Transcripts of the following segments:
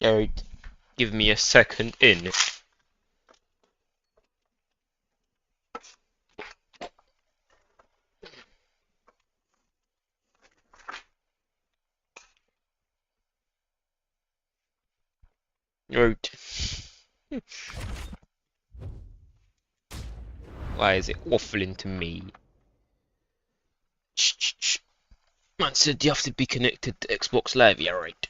Alright, give me a second in. Right. Why is it waffling to me? Man said you have to be connected to Xbox Live, yeah right.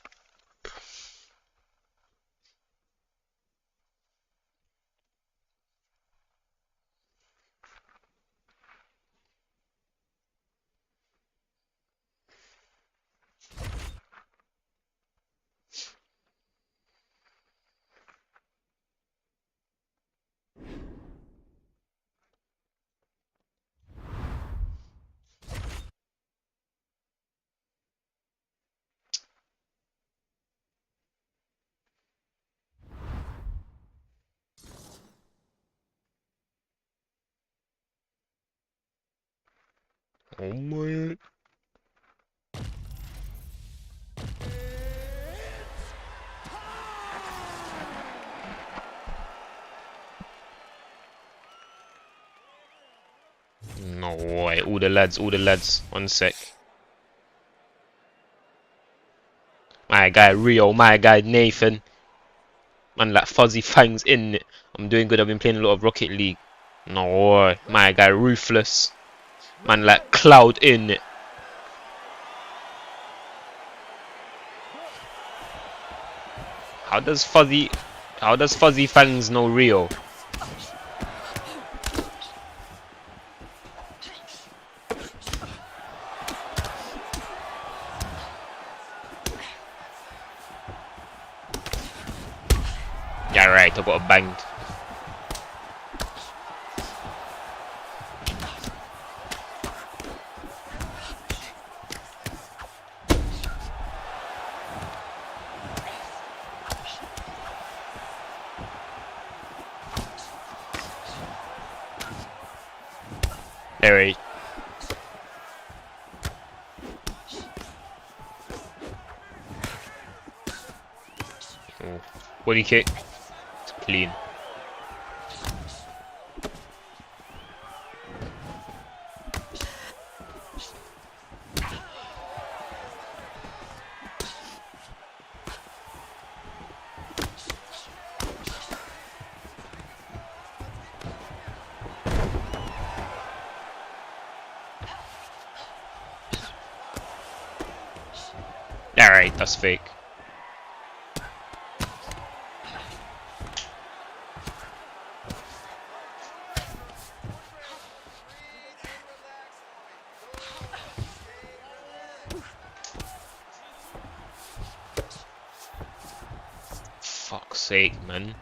Oh my. No way, all the lads, 1 sec. My guy Rio, my guy Nathan. Man, like Fuzzy Fangs in it. I'm doing good, I've been playing a lot of Rocket League. No way, my guy Ruthless. Man, like Cloud in it. How does Fuzzy Fangs know Rio? Yeah, right, I got banged. Alright. Oh, body kick. It's clean. Alright, that's fake. Fuck's sake, man.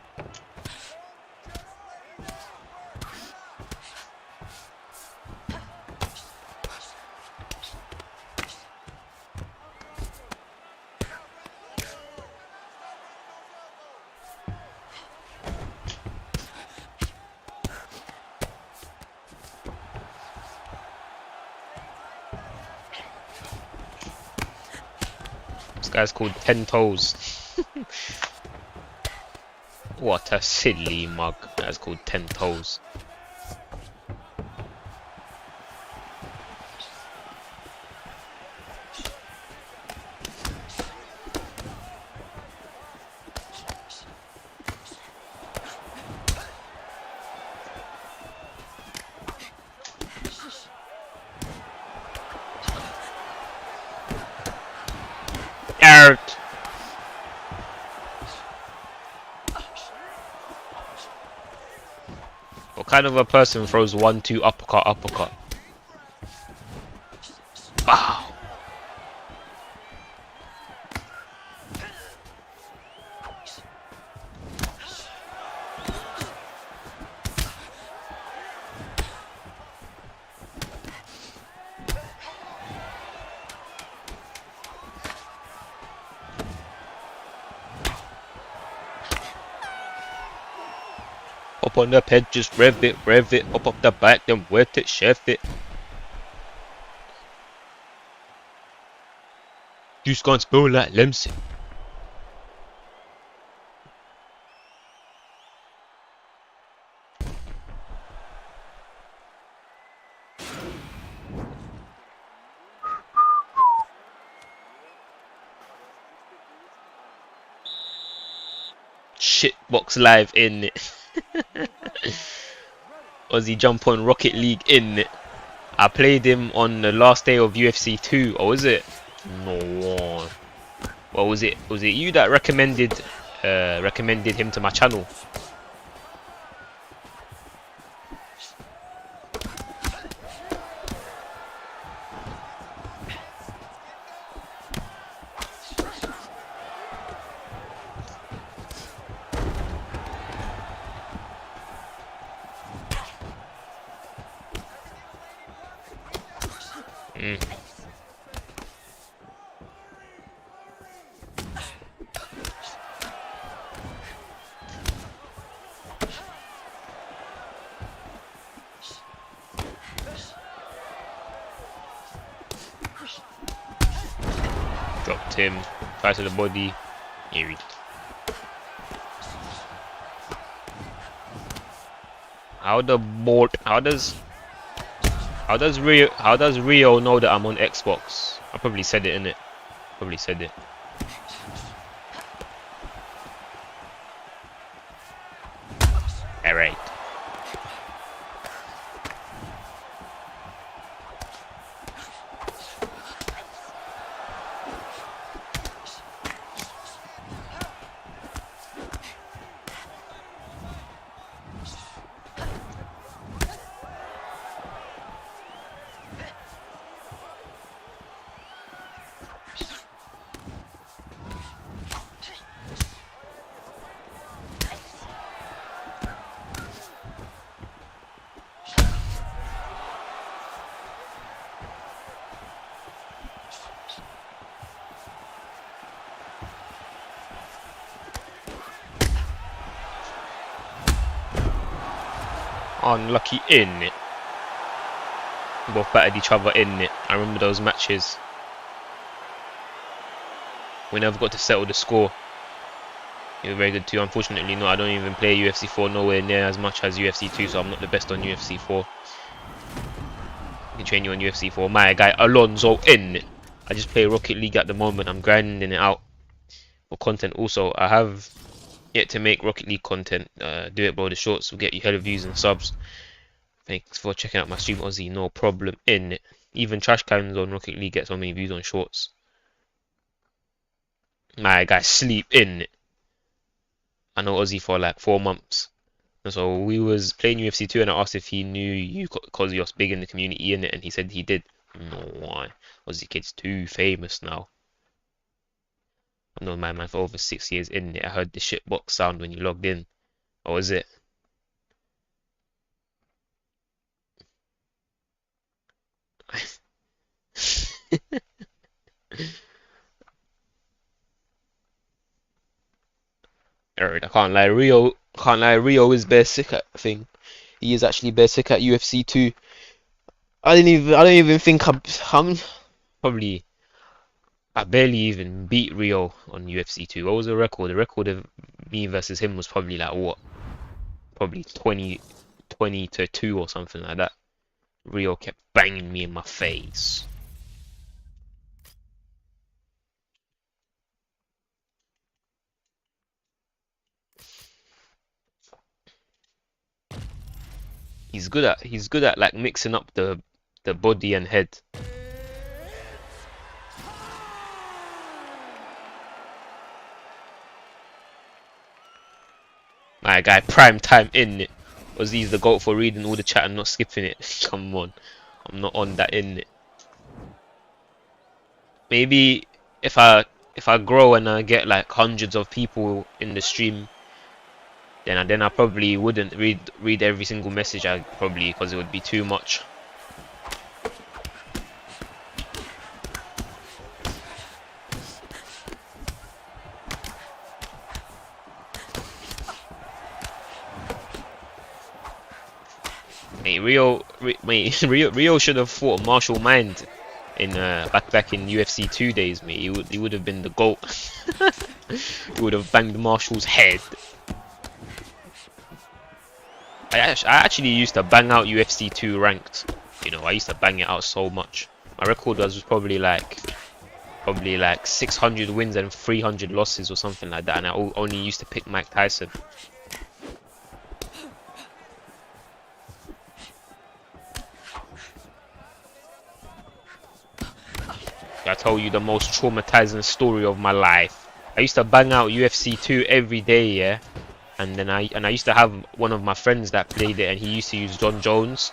This guy's called 10 Toes. What a silly mug. That's called 10 Toes. Out. What kind of a person throws 1-2 uppercut? Wow. Up on the head, just rev it, up the back, then wet it, chef it. Juice can't spill like Lemsip. shitbox live in it. Ozzy jump on Rocket League in it. I played him on the last day of UFC 2, or was it? No. Well, was it you that recommended him to my channel? Dropped him, fire to the body. Eerie. How does Rio know that I'm on Xbox? I probably said it, innit? Probably said it. Alright. Unlucky in it. Both battered each other in it. I remember those matches. We never got to settle the score. You were very good too. Unfortunately, no, I don't even play UFC 4 nowhere near as much as UFC 2, so I'm not the best on UFC 4. I can train you on UFC 4. My guy Alonso in it. I just play Rocket League at the moment. I'm grinding it out for content. Also, I have yet to make Rocket League content. Do it, bro. The shorts will get you hella views and subs. Thanks for checking out my stream, Ozzy. No problem in it. Even trash cans on Rocket League get so many views on shorts. My guy sleep in it. I know Ozzy for like 4 months. And so we was playing UFC 2 and I asked if he knew you because you're big in the community in it, and he said he did. No, why? Ozzy kid's too famous now. I've known my man for over 6 years in it. I heard the shitbox sound when you logged in. Or is it? Alright, I can't lie. Rio is bare sick at thing. He is actually bare sick at UFC 2. I don't even think I'm probably. I barely even beat Rio on UFC 2. What was the record? The record of me versus him was probably like what? Probably 20 to 2 or something like that. Rio kept banging me in my face. He's good at like mixing up the body and head. My guy, prime time in it. Was he's the GOAT for reading all the chat and not skipping it? Come on, I'm not on that in it. Maybe if I grow and I get like hundreds of people in the stream, then I probably wouldn't read every single message. I probably, because it would be too much. Rio should have fought Marshall Mind in back in UFC 2 days, mate. He would have been the GOAT. He would have banged Marshall's head. I actually used to bang out UFC 2 ranked. You know, I used to bang it out so much. My record was probably like probably like 600 wins and 300 losses or something like that, and I only used to pick Mike Tyson. I told you the most traumatizing story of my life. I used to bang out UFC 2 every day, yeah, and then I used to have one of my friends that played it, and he used to use John Jones.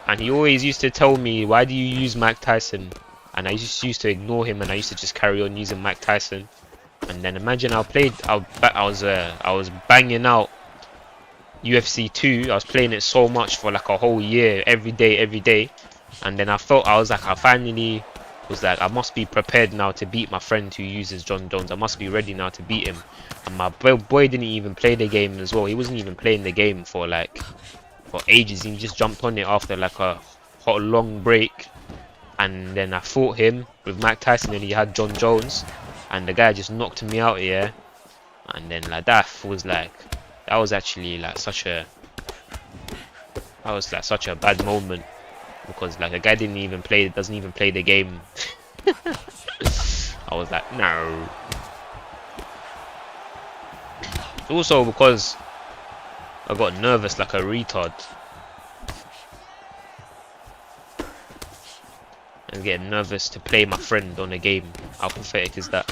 And he always used to tell me, why do you use Mike Tyson? And I just used to ignore him, and I used to just carry on using Mike Tyson. And then imagine I was banging out UFC 2. I was playing it so much for like a whole year, every day. And then I finally was like, I must be prepared now to beat my friend who uses John Jones. I must be ready now to beat him. And my boy didn't even play the game as well. He wasn't even playing the game for ages. He just jumped on it after like a long break, and then I fought him with Mike Tyson, and he had John Jones, and the guy just knocked me out here. And then like that was actually like such a bad moment, because like the guy doesn't even play the game. I was like, no. Also because I got nervous like a retard. And getting nervous to play my friend on a game. How pathetic is that?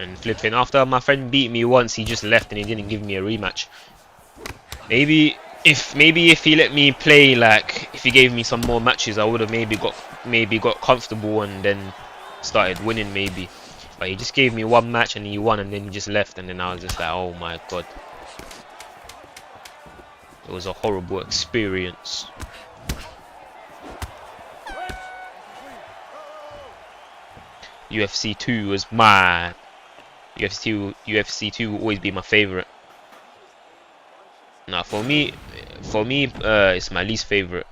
And flipping, after my friend beat me once, he just left and he didn't give me a rematch. Maybe if he let me play, like if he gave me some more matches, I would have maybe got comfortable and then started winning maybe. But he just gave me one match and he won, and then he just left, and then I was just like, oh my god. It was a horrible experience. UFC 2 was mad. UFC 2 will always be my favorite. Now for me, it's my least favorite.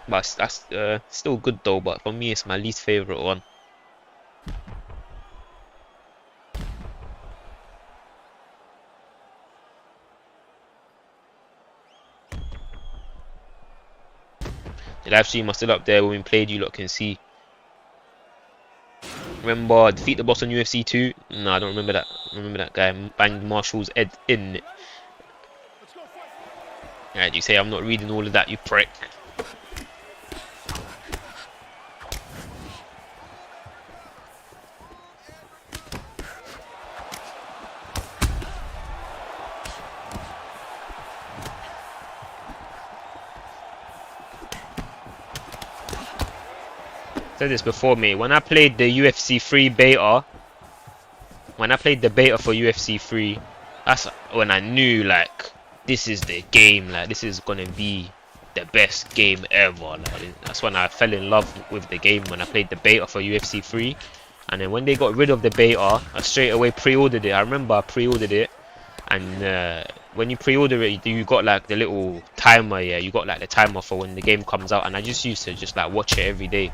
But that's still good though. But for me, it's my least favorite one. The live stream are still up there when we played. You lot can see. Remember, defeat the boss on UFC 2? No, I don't remember that. I remember that guy banged Marshall's head in. Alright, you say I'm not reading all of that, you prick. Said this before, me. When I played the UFC 3 beta, when I played the beta for UFC 3, that's when I knew like this is the game. Like this is gonna be the best game ever. Like, that's when I fell in love with the game, when I played the beta for UFC 3. And then when they got rid of the beta, I straight away pre-ordered it. I remember I pre-ordered it, and when you pre-order it, you got like the little timer. Yeah, you got like the timer for when the game comes out, and I just used to just like watch it every day.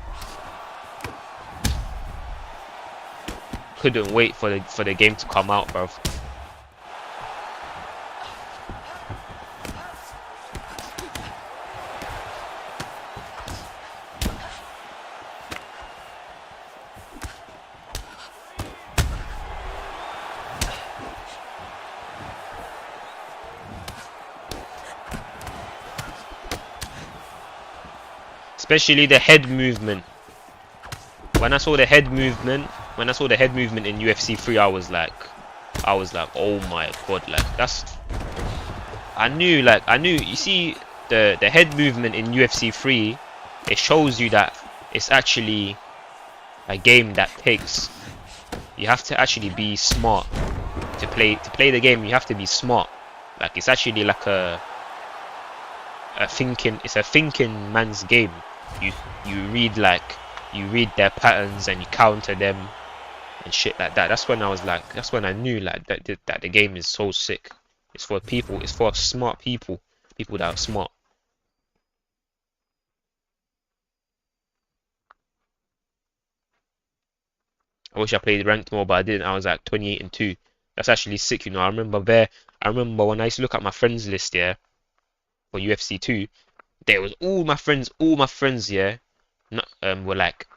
Couldn't wait for the game to come out, bro. Especially the head movement. When I saw the head movement in UFC 3, I was like, oh my god, like that's. I knew. You see, the head movement in UFC 3, it shows you that it's actually a game that takes. You have to actually be smart to play the game. You have to be smart. Like it's actually like a thinking man's game. You read like you read their patterns and you counter them and shit like that. That's when I was like, that's when I knew like that the game is so sick. It's for people. It's for smart people. People that are smart. I wish I played ranked more, but I didn't. I was like 28 and 2. That's actually sick, you know. I remember when I used to look at my friends list, yeah, for UFC 2. There was all my friends, yeah, were like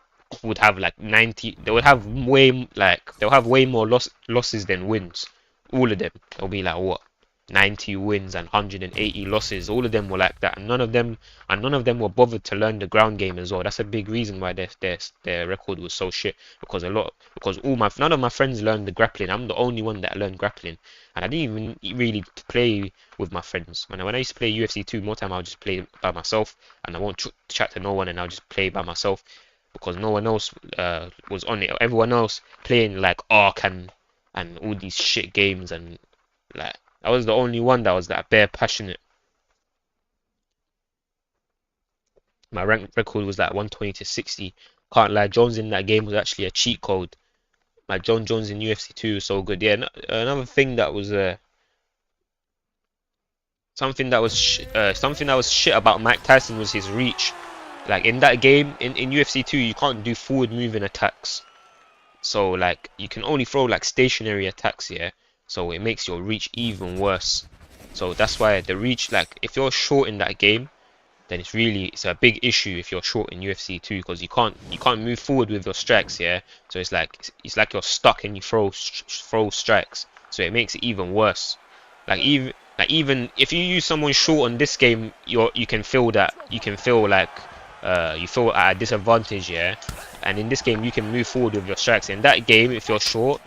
would have like 90. They would have they'll have way more losses than wins. All of them. They'll be like what 90 wins and 180 losses. All of them were like that, and none of them were bothered to learn the ground game as well. That's a big reason why their record was so shit. Because none of my friends learned the grappling. I'm the only one that learned grappling, and I didn't even really play with my friends. When I used to play UFC 2, more time I'll just play by myself, and I won't chat to no one, and I'll just play by myself because no one else was on it. Everyone else playing like Ark and all these shit games, and like I was the only one that was that bare passionate. My rank record was like 120 to 60. Can't lie, Jones in that game was actually a cheat code. My John Jones in UFC 2 was so good. Yeah, another thing that was something that was shit about Mike Tyson was his reach. Like in that game, in UFC 2, you can't do forward moving attacks. So like you can only throw like stationary attacks, yeah. So it makes your reach even worse. So that's why the reach, like if you're short in that game, then it's a big issue if you're short in UFC 2 because you can't move forward with your strikes, yeah. So it's like you're stuck and you throw strikes. So it makes it even worse. Even if you use someone short on this game, you can feel like you feel at a disadvantage, yeah. And in this game, you can move forward with your strikes. In that game, if you're short,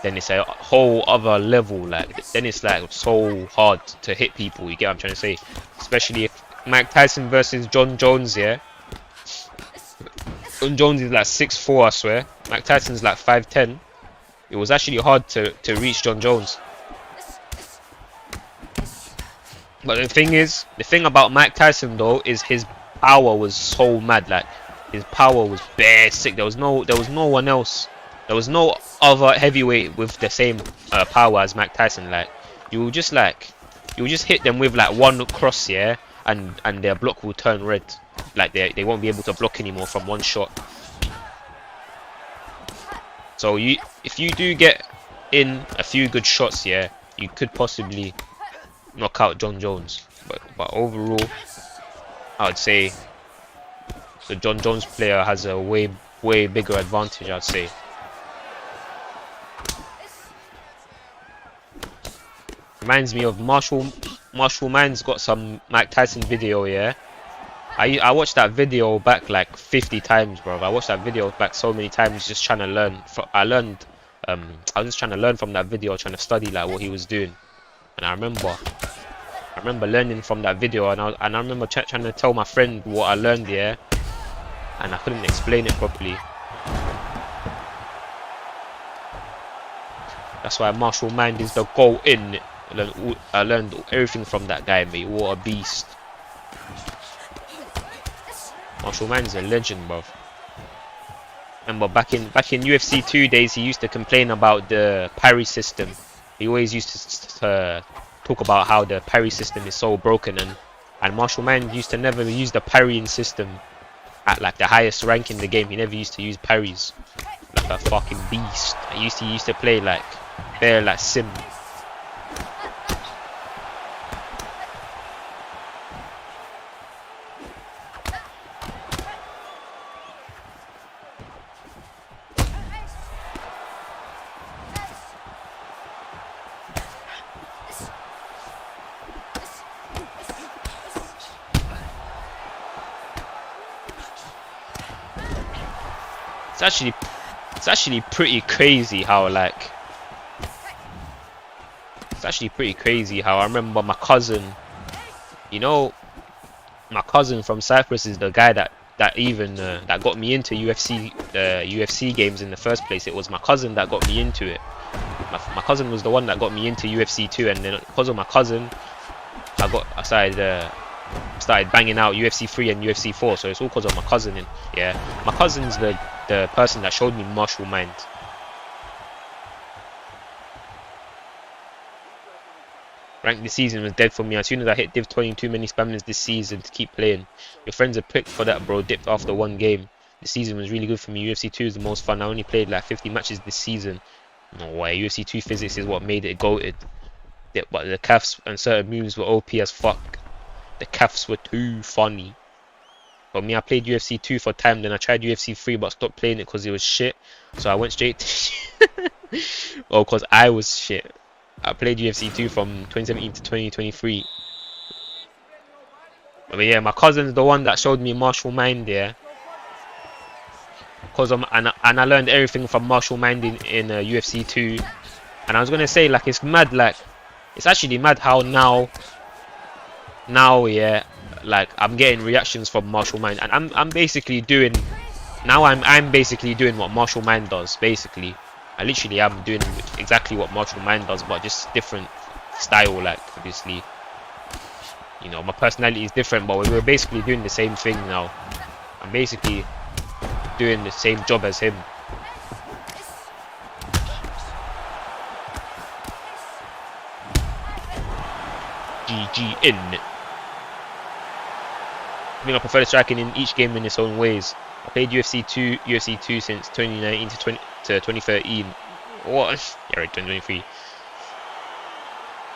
then it's a whole other level. Like then it's like so hard to hit people. You get what I'm trying to say? Especially if Mike Tyson versus John Jones, yeah. John Jones is like 6'4", I swear. Mike Tyson's like 5'10". It was actually hard to reach John Jones. But the thing about Mike Tyson though is his power was so mad. Like his power was bare sick. There was no one else. There was no other heavyweight with the same power as Mike Tyson. Like you just hit them with like one cross, yeah, and their block will turn red. Like they won't be able to block anymore from one shot. So if you do get in a few good shots, yeah, you could possibly knock out John Jones. But overall, I would say the John Jones player has a way bigger advantage, I'd say. Reminds me of Marshall Man's got some Mike Tyson video, yeah. I watched that video back like 50 times, bro. I watched that video back so many times just trying to learn. I was just trying to learn from that video, trying to study like what he was doing. And I remember learning from that video, and I remember trying to tell my friend what I learned, yeah. And I couldn't explain it properly. That's why Marshall Mind is the GOAT in it. I learned everything from that guy, mate. What a beast. Marshall Mind is a legend, bro. Remember back in UFC 2 days, he used to complain about the parry system. He always used to talk about how the parry system is so broken, and Marshall Mind used to never use the parrying system at like the highest rank in the game. He never used to use parries. Like a fucking beast. He used to play like bare like sim. It's actually pretty crazy how I remember my cousin, you know, my cousin from Cyprus is the guy that got me into UFC games in the first place. It was my cousin that got me into it. My cousin was the one that got me into UFC 2, and then because of my cousin, I started started banging out UFC 3 and UFC 4, so it's all because of my cousin. And yeah, my cousin's the person that showed me martial mind. Rank this season was dead for me. As soon as I hit Div 20, too many spammers this season to keep playing. Your friends are pricked for that, bro. Dipped after one game. The season was really good for me. UFC 2 is the most fun. I only played like 50 matches this season. No way. UFC 2 physics is what made it goated. But the calves and certain moves were OP as fuck. The calves were too funny. But me, I played UFC 2 for time. Then I tried UFC 3 but stopped playing it because it was shit. So I went straight to oh, because I was shit. I played UFC 2 from 2017 to 2023. But yeah, my cousin's the one that showed me martial mind there. And I learned everything from martial mind in UFC 2. And I was gonna say, like, it's mad, like, it's actually mad how now yeah, like, I'm getting reactions from martial mind, and I'm basically doing now. I'm basically doing what martial mind does. Basically, I literally am doing exactly what martial mind does, but just different style. Like, obviously, you know, my personality is different, but we're basically doing the same thing now. I'm basically doing the same job as him. GG in. I think I prefer the striking in each game in its own ways. I played UFC 2 since 2019 to 2013. What? Yeah, right, 2023.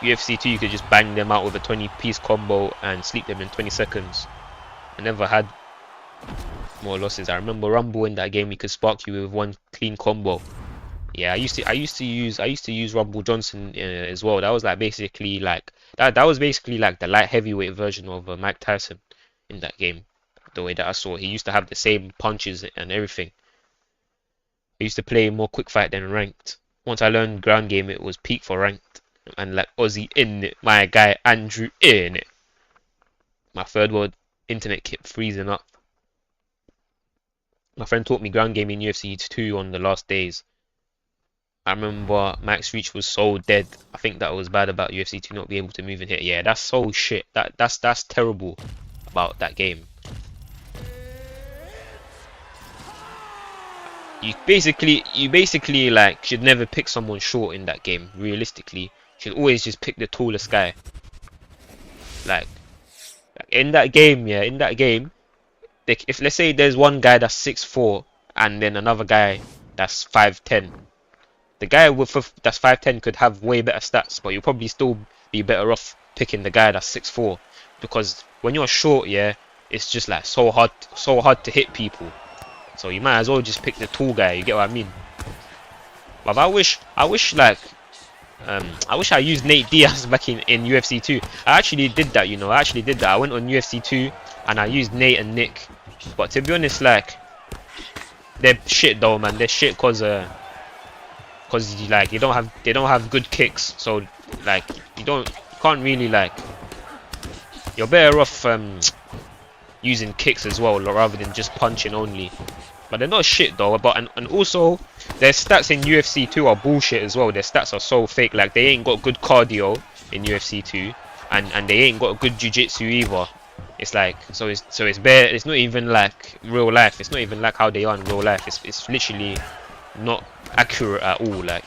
UFC 2, you could just bang them out with a 20-piece combo and sleep them in 20 seconds. I never had more losses. I remember Rumble in that game. He could spark you with one clean combo. Yeah, I used to use Rumble Johnson as well. That was like basically like that was basically like the light heavyweight version of Mike Tyson in that game. The way that I saw, he used to have the same punches and everything. I used to play more quick fight than ranked. Once I learned ground game, it was peak for ranked. And like Ozzy in it, my guy Andrew in it. My third world internet kept freezing up. My friend taught me ground game in UFC 2 on the last days. I remember Max Reach was so dead. I think that was bad about UFC 2 not being able to move and hit. Yeah, that's so shit. That's terrible about that game. You basically like should never pick someone short in that game. Realistically, you should always just pick the tallest guy. Like in that game, yeah, if let's say there's one guy that's 6'4" and then another guy that's 5'10", the guy that's 5'10" could have way better stats, but you'll probably still be better off picking the guy that's 6'4", because when you're short, yeah, it's just like so hard to hit people. So you might as well just pick the tall guy. You get what I mean? But I wish like I wish I used Nate Diaz back in UFC 2. I actually did that, you know. I went on UFC 2 and I used Nate and Nick. But to be honest, like, they're shit though, man. They're shit cause like they don't have good kicks. So like you can't really like. You're better off using kicks as well rather than just punching only. But they're not shit though. But and also their stats in UFC 2 are bullshit as well. Their stats are so fake. Like they ain't got good cardio in UFC 2, and they ain't got good jiu-jitsu either. It's like it's bare. It's not even like real life. It's not even like how they are in real life. It's literally not accurate at all. Like.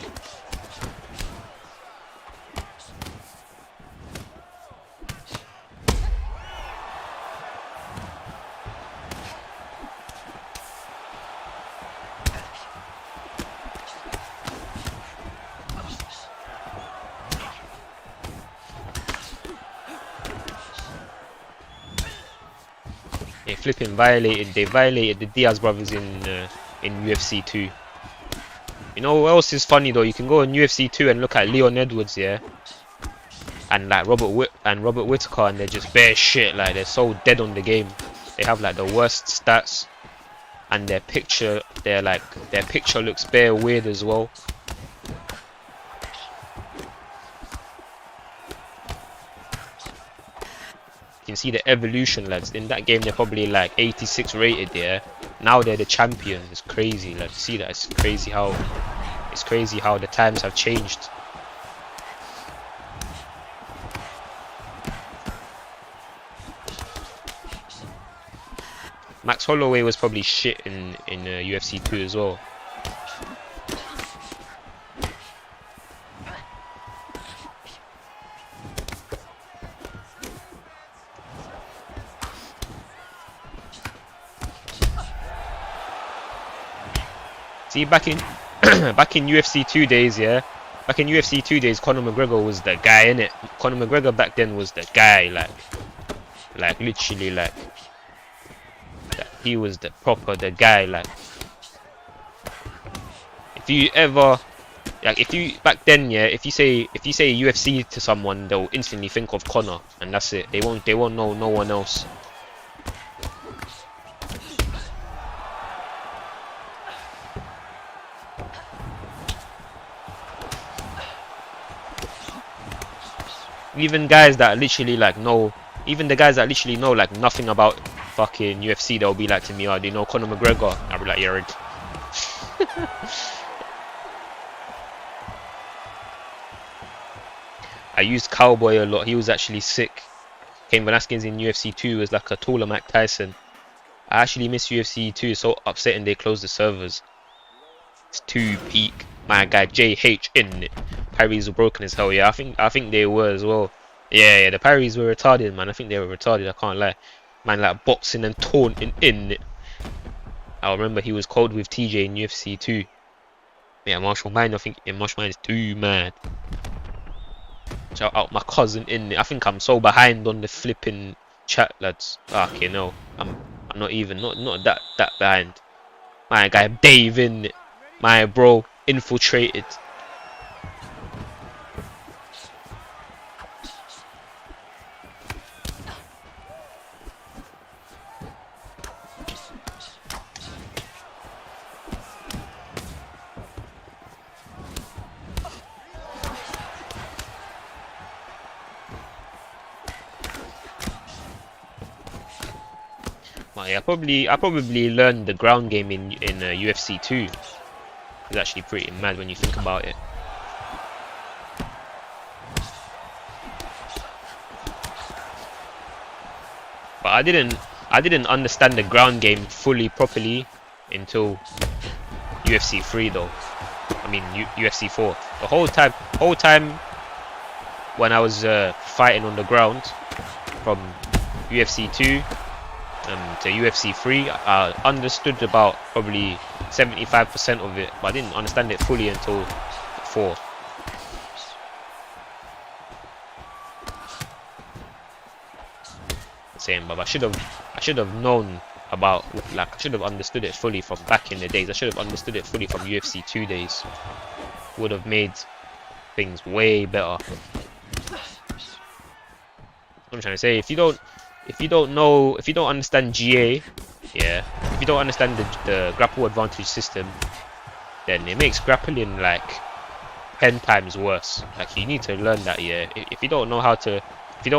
They violated the Diaz brothers in UFC 2. You know what else is funny though? You can go on UFC 2 and look at Leon Edwards, yeah, and like Robert Whittaker, and they're just bare shit. Like they're so dead on the game. They have like the worst stats, and their picture looks bare weird as well. You can see the evolution, lads. In that game they're probably like 86 rated there. Now they're the champions. It's crazy. Like, see that? It's crazy how the times have changed. Max Holloway was probably shit in UFC 2 as well. See, back in back in UFC 2 days, yeah. Back in UFC 2 days, Conor McGregor was the guy, innit? Conor McGregor back then was the guy, like literally, like he was the guy, like. If you ever, like, if you back then, yeah, if you say UFC to someone, they'll instantly think of Conor, and that's it. They won't know no one else. Even guys that literally like know, even the guys that literally know like nothing about fucking UFC, they'll be like to me, oh, do you know Conor McGregor? I'll be like, yeah, right. I used Cowboy a lot. He was actually sick. Cain Velasquez in UFC 2 was like a taller Mike Tyson. I actually miss UFC 2. It's so upsetting they closed the servers. It's too peak. My guy JH in it. Parries were broken as hell. Yeah, I think they were as well. Yeah, the parries were retarded, man. I think they were retarded. I can't lie. Man, like boxing and taunting in it. I remember he was cold with TJ in UFC 2. Yeah, Marshall Mine. I think Marshall Mine is too mad. Shout out my cousin in it. I think I'm so behind on the flipping chat, lads. Okay, no, I'm not even not that behind. My guy Dave in it. My bro infiltrated. Yeah, I probably learned the ground game in UFC 2. It's actually pretty mad when you think about it. But I didn't understand the ground game fully properly until UFC 3 though. I mean UFC 4. The whole time when I was fighting on the ground from UFC 2 to UFC 3, I understood about probably 75% of it, but I didn't understand it fully until 4. Same, but I should have known about, like, I should have understood it fully from back in the days. I should have understood it fully from UFC 2 days. Would have made things way better. I'm trying to say, if you don't understand GA, yeah, if you don't understand the grapple advantage system, then it makes grappling like 10 times worse. Like, you need to learn that, yeah. If you don't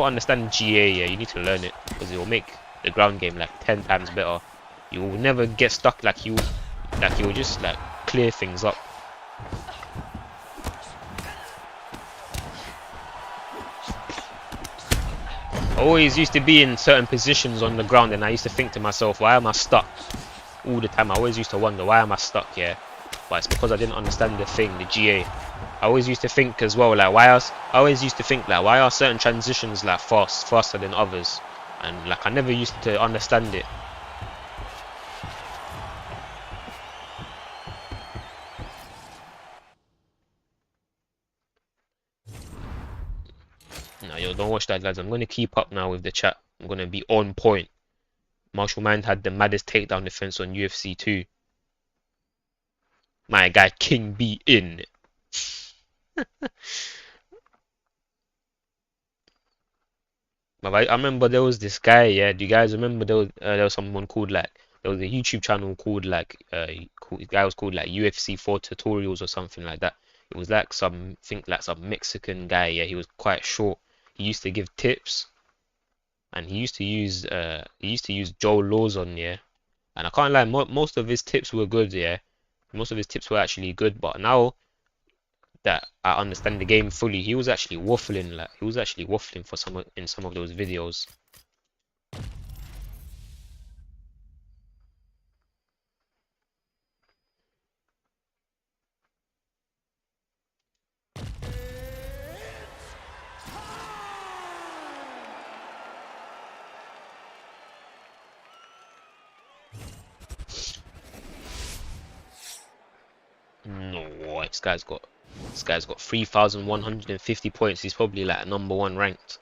understand GA, yeah, you need to learn it, because it will make the ground game like 10 times better. You will never get stuck, like you will just like clear things up. I always used to be in certain positions on the ground, and I used to think to myself, why am I stuck all the time? I always used to wonder, why am I stuck here? But it's because I didn't understand the thing, the GA. I always used to think as well, like, why are certain transitions like faster than others? And like, I never used to understand it. No, yo, don't watch that, lads. I'm gonna keep up now with the chat. I'm gonna be on point. Marshall Mind had the maddest takedown defense on UFC 2. My guy King B in. But I remember there was this guy, yeah. Do you guys remember there was someone called, like, there was a YouTube channel called, like, the guy was called like UFC 4 tutorials or something like that. It was like some Mexican guy, yeah. He was quite short. He used to give tips, and he used to use Joe Lawson, yeah. And I can't lie, most of his tips were good, yeah. Most of his tips were actually good, but now that I understand the game fully, he was actually waffling, for in some of those videos. This guy's got 3,150 points. He's probably like #1 ranked.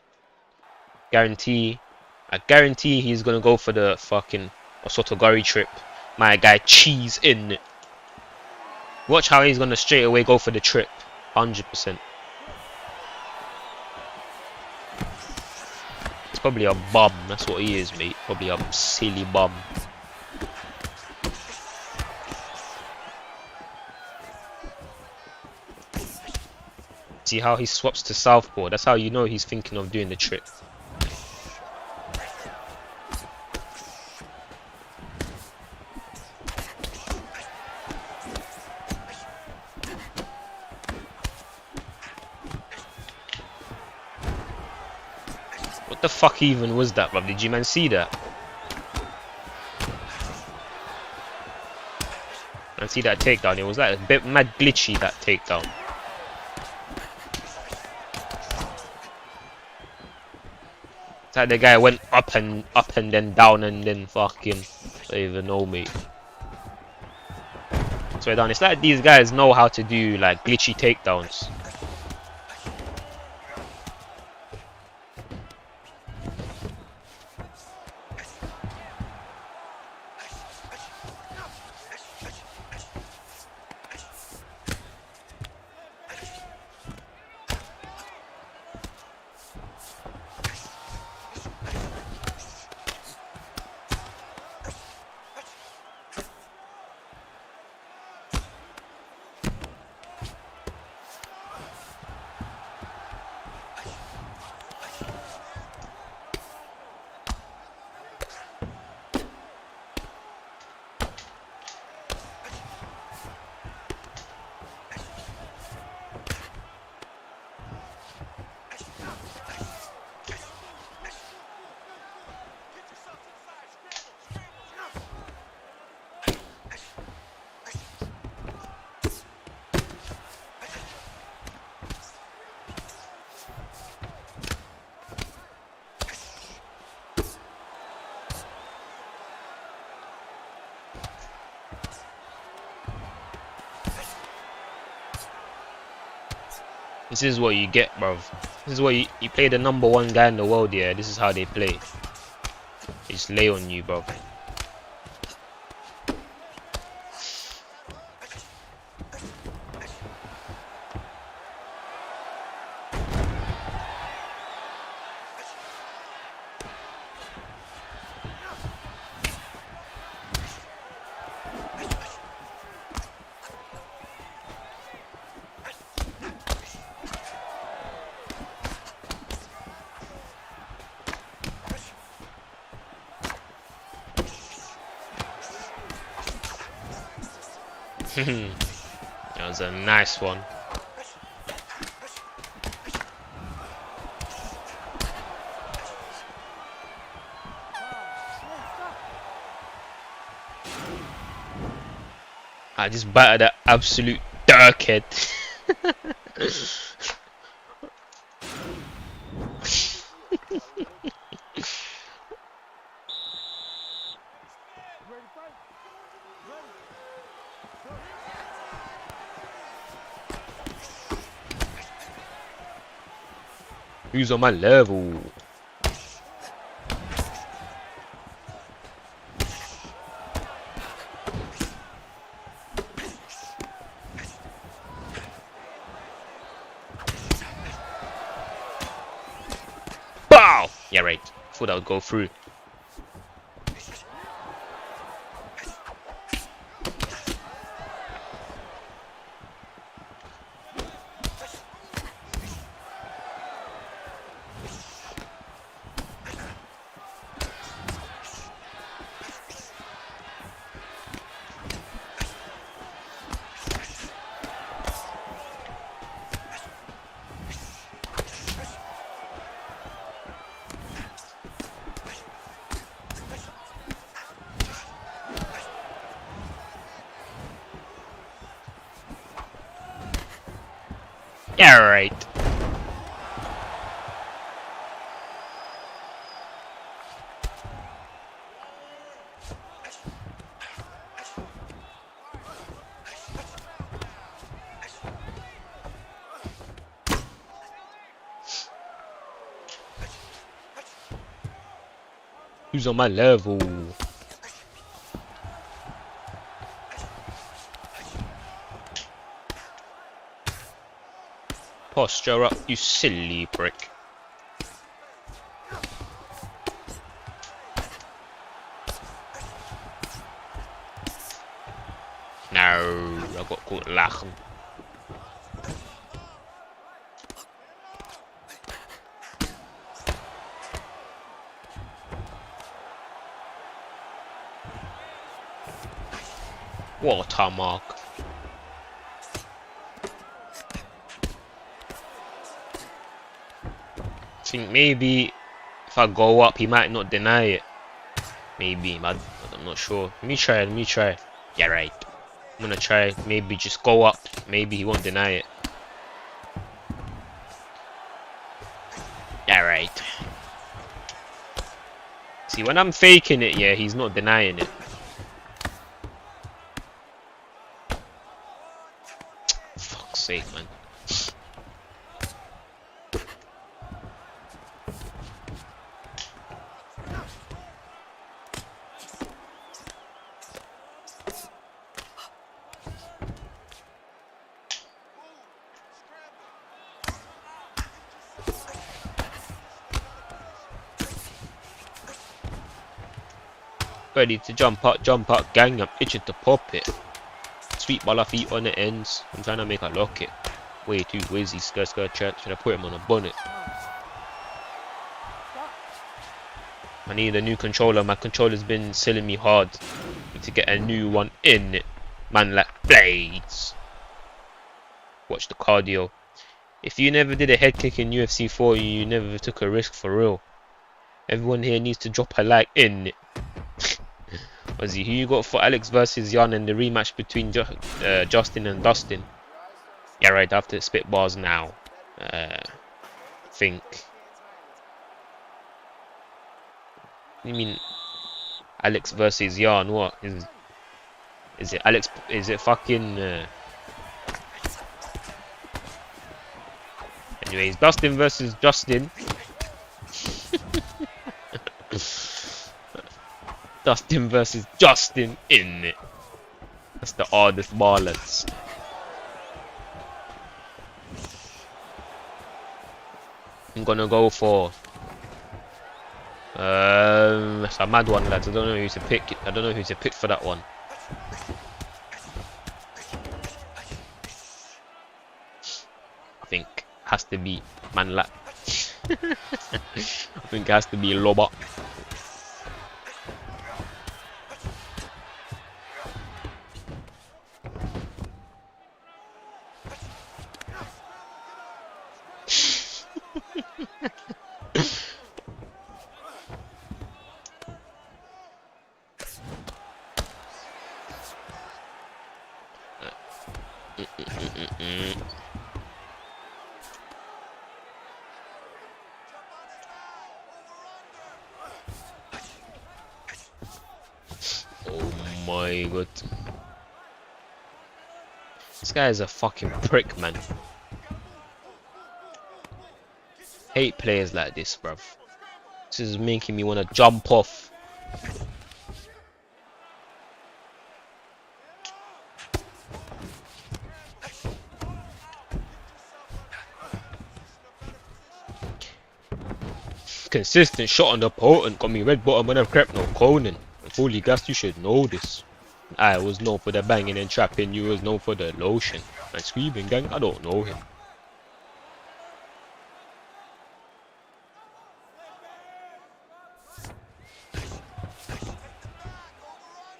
I guarantee he's gonna go for the fucking Osotogari trip. My guy, cheese in it. Watch how he's gonna straight away go for the trip. 100%. It's probably a bum. That's what he is, mate. Probably a silly bum. See how he swaps to southpaw? That's how you know he's thinking of doing the trip. What the fuck even was that, bruv? Did you man see that? And see that takedown? It was like a bit mad glitchy, that takedown. It's like the guy went up and then down and then fucking, I don't even know, mate. Swear down. It's like these guys know how to do like glitchy takedowns. This is what you get, bruv. This is what you play the #1 guy in the world, yeah. This is how they play. They just lay on you, bruv. That was a nice one. I just battered that absolute dirkhead. Who's on my level? Bow! Yeah, right. Thought that would go through. Yeah, right. Who's on my level? Posture up, you silly prick. No, I got caught lachen. Watermark. I think maybe if I go up, he might not deny it. Maybe, but I'm not sure. Let me try. Yeah, right. I'm gonna try. Maybe just go up. Maybe he won't deny it. Yeah, right. See, when I'm faking it, yeah, he's not denying it. Fuck's sake, man. Ready to jump up, gang. I'm itching to pop it. Sweet ball of feet on the ends. I'm trying to make a lock it. Way too whizzy, skirt, should I put him on a bonnet? I need a new controller. My controller's been selling me hard. Need to get a new one in it. Man like blades. Watch the cardio. If you never did a head kick in UFC 4, you never took a risk for real. Everyone here needs to drop a like in it. Ozzy, who you got for Alex versus Jan and the rematch between Justin and Dustin? Yeah, right, I have to spit bars now. Think. You mean Alex versus Jan? What is it? Alex? Is it fucking? Anyways, Dustin versus Justin. Dustin versus Justin in it. That's the hardest ballers. I'm gonna go for it's a mad one, lads. I don't know who to pick. I don't know who to pick for that one. I think it has to be Manlat. I think it has to be Loba. Oh my god. This guy is a fucking prick, man. Hate players like this, bruv. This is making me want to jump off. Consistent shot on the potent got me red bottom when I've crept no Conan. And fully gassed, you should know this. I was known for the banging and trapping, you was known for the lotion. And screaming gang, I don't know him.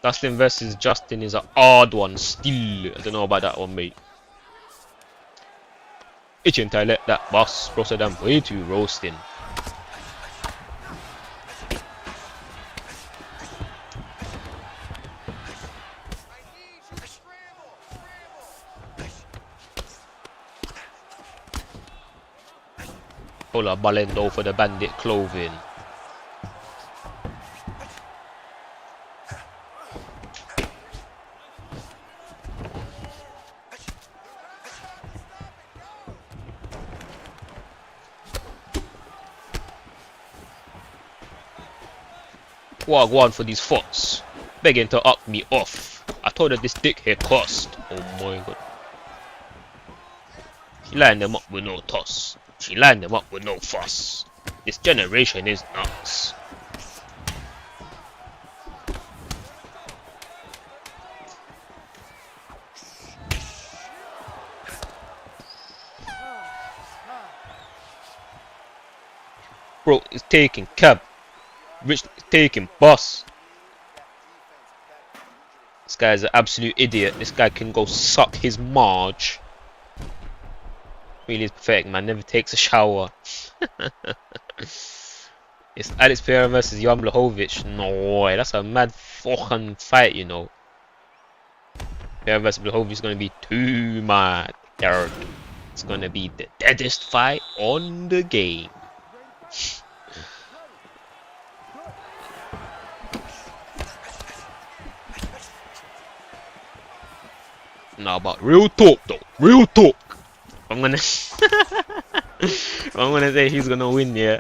Dustin versus Justin is a hard one still. I don't know about that one, mate. Itching to let that boss roasted them way too roasting. Hola Balendo for the bandit clothing. Wagwan for these fucks. Begging to up me off. I told her this dick here cost. Oh my god. She lined them up with no toss. She lined them up with no fuss. This generation is nuts. Bro is taking cab. Rich is taking bus. This guy is an absolute idiot. This guy can go suck his Marge. Really is pathetic, man. Never takes a shower. It's Alex Pereira versus Jan Blachowicz. No way. That's a mad fucking fight, you know. Pereira versus Blachowicz is going to be too mad. It's going to be the deadest fight on the game. Nah, but real talk though, real talk. I'm gonna say he's gonna win, yeah.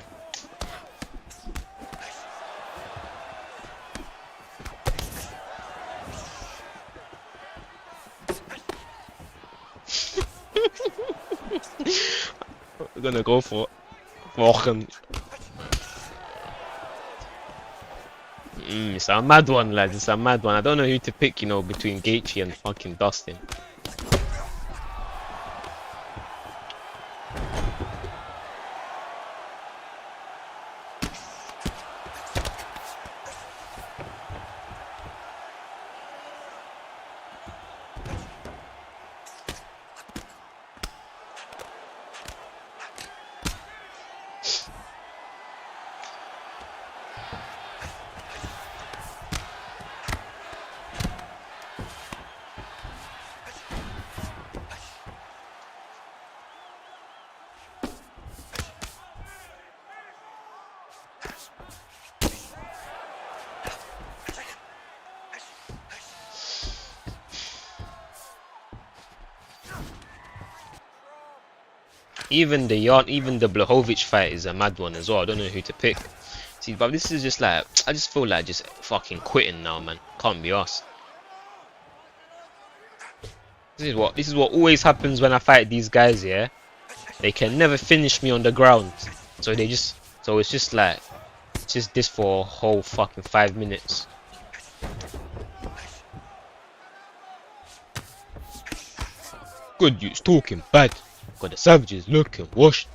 We're gonna go for Wochen. It's a mad one, lads. It's a mad one. I don't know who to pick, you know, between Gaethje and fucking Dustin. Even the Blachowicz fight is a mad one as well. I don't know who to pick. See, but this is just like, I just feel like just fucking quitting now, man. Can't be us. This is what always happens when I fight these guys, yeah. They can never finish me on the ground. So it's just like, just this for a whole fucking 5 minutes. Good use talking bad. Got the savages looking washed.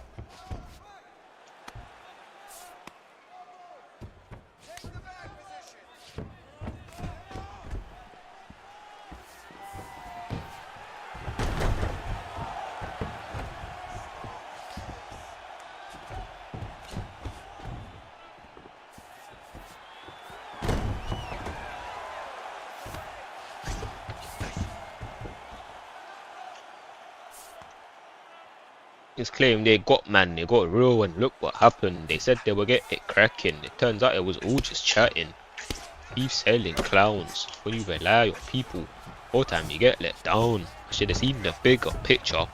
His claim they got real, and look what happened. They said they would get it cracking. It turns out it was all just chatting. Beef selling clowns. When you rely on people, all time you get let down. I should have seen the bigger picture.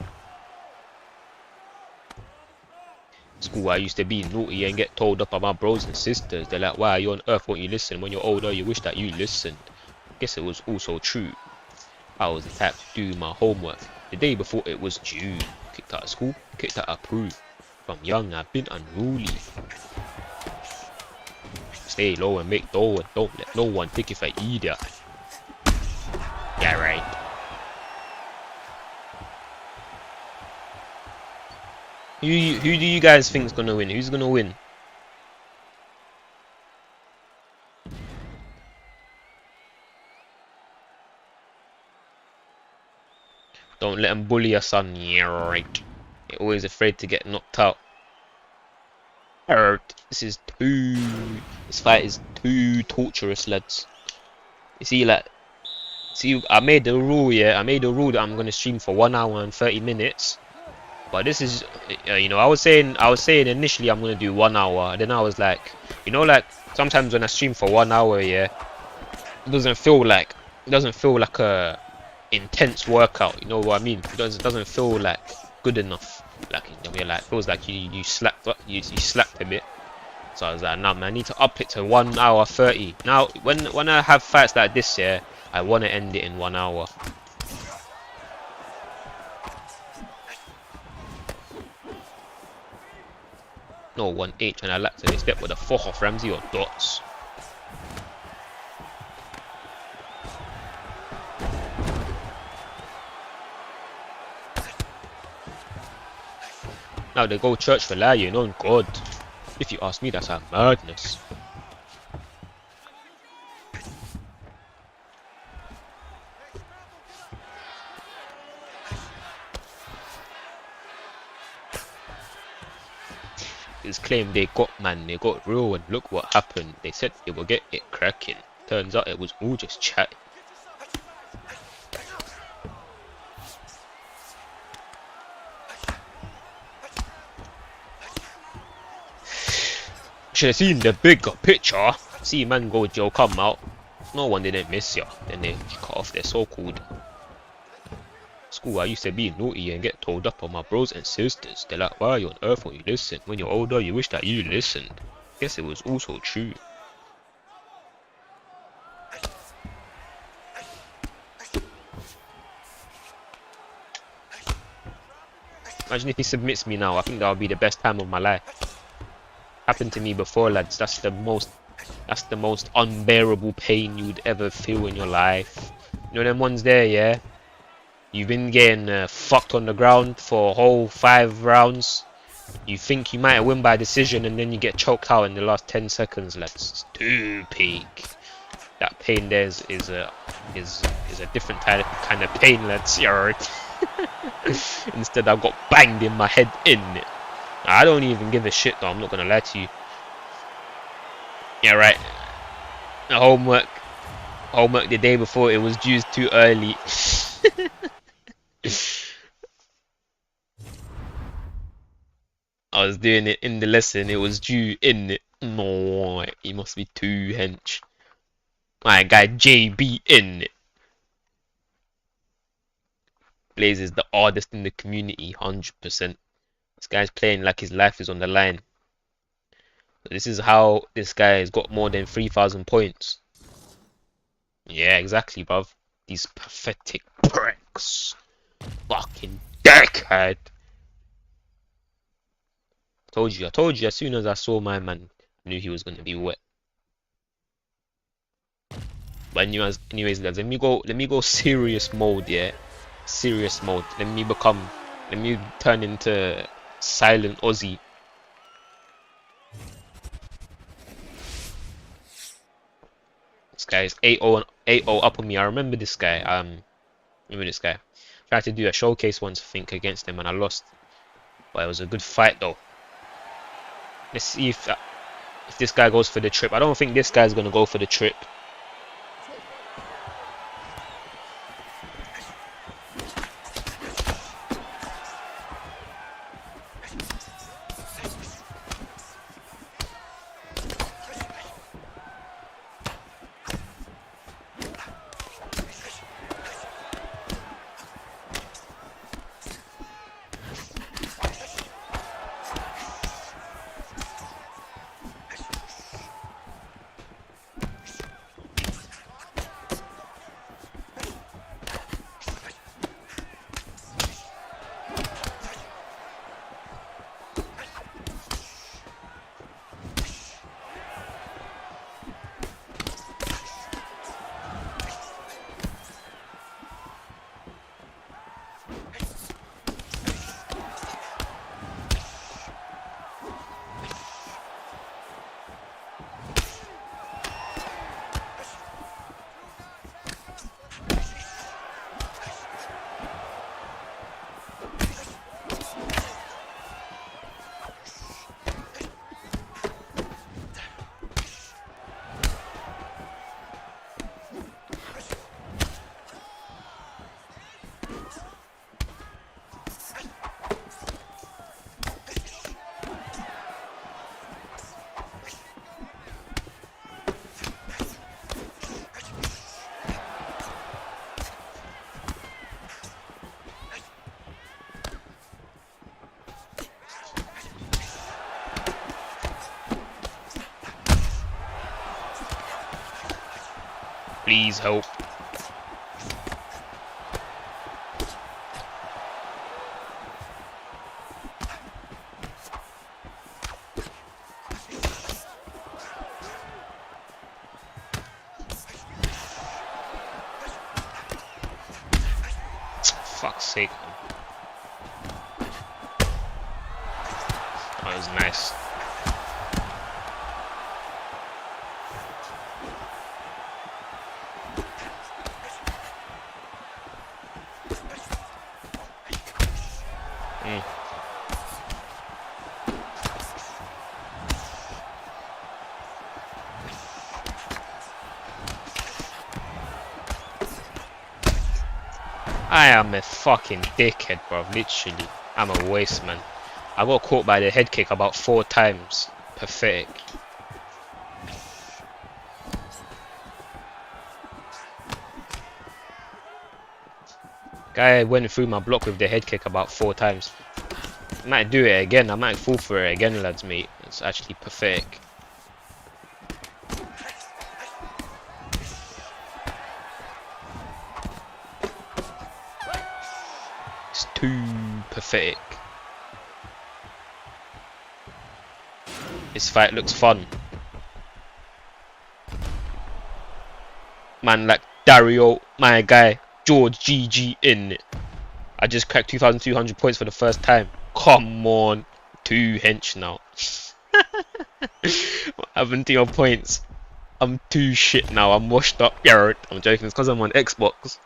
School I used to be naughty and get told up by my bros and sisters. They're like, why are you on earth, won't you listen? When you're older you wish that you listened. Guess it was also true. I was the type to do my homework the day before it was due. Kicked out of school, kicked out of Peru. From young I've been unruly. Stay low and make dough and don't let no one take it for either. Yeah, right. Who do you guys think is gonna win? Who's gonna win? Don't let them bully your son. Yeah, right. You're always afraid to get knocked out. This fight is too torturous, lads. You see, like, I made the rule, yeah. I made the rule that I'm gonna stream for 1 hour and 30 minutes. But this is, you know, I was saying initially I'm gonna do 1 hour. Then I was like, you know, like sometimes when I stream for 1 hour, yeah, it doesn't feel like a intense workout. You know what I mean? It doesn't feel like good enough. Like, you know, like feels like you slacked a bit. So I was like, nah, man, I need to up it to 1 hour 30. Now, when I have fights like this, yeah, I want to end it in 1 hour. No, 1H, and I like to step with a 4 off Ramsey or dots. Now they go church for lying on God. If you ask me, that's a madness. His claim they got real, and look what happened. They said they will get it cracking. Turns out it was all just chatting. Should have seen the bigger picture. See man go Joe come out. No one didn't miss ya. Then they cut off their so-called school. I used to be naughty and get told up on my bros and sisters. They're like, why on earth won't you listen? When you're older, you wish that you listened. Guess it was also true. Imagine if he submits me now. I think that would be the best time of my life. Happened to me before, lads. That's the most unbearable pain you'd ever feel in your life. You know them ones there, yeah? You've been getting fucked on the ground for a whole 5 rounds. You think you might win by decision, and then you get choked out in the last 10 seconds, lads. It's too peak. That pain there is a different kind of pain, lads. Instead, I got banged in my head in it. I don't even give a shit though. I'm not gonna lie to you. Yeah, right. Homework the day before, it was due too early. I was doing it in the lesson, it was due in it. No, he must be too hench. My guy JB in it. Blaze is the hardest in the community, 100%. This guy's playing like his life is on the line. This is how this guy has got more than 3,000 points. Yeah, exactly, bruv. These pathetic pricks. Fucking dickhead. I told you as soon as I saw my man, I knew he was gonna be wet. But anyways, lads, let me go serious mode, yeah. Serious mode. Let me turn into silent Ozzy. This guy is 8-0 up on me. I remember this guy. Tried to do a showcase once, I think, against him, and I lost. But it was a good fight though. Let's see if this guy goes for the trip. I don't think this guy's gonna go for the trip. Please help. Fuck's sake, man. That was nice. I am a fucking dickhead, bro. Literally, I'm a waste man. I got caught by the head kick about 4 times. Pathetic. Guy went through my block with the head kick about 4 times. I might do it again. I might fall for it again, lads, mate. It's actually pathetic. It's too pathetic. This fight looks fun. Man like Dario, my guy, George GG in it. I just cracked 2,200 points for the first time. Come on. 2 hench now. What happened to your points? I'm too shit now. I'm washed up. Yeah, I'm joking. It's because I'm on Xbox.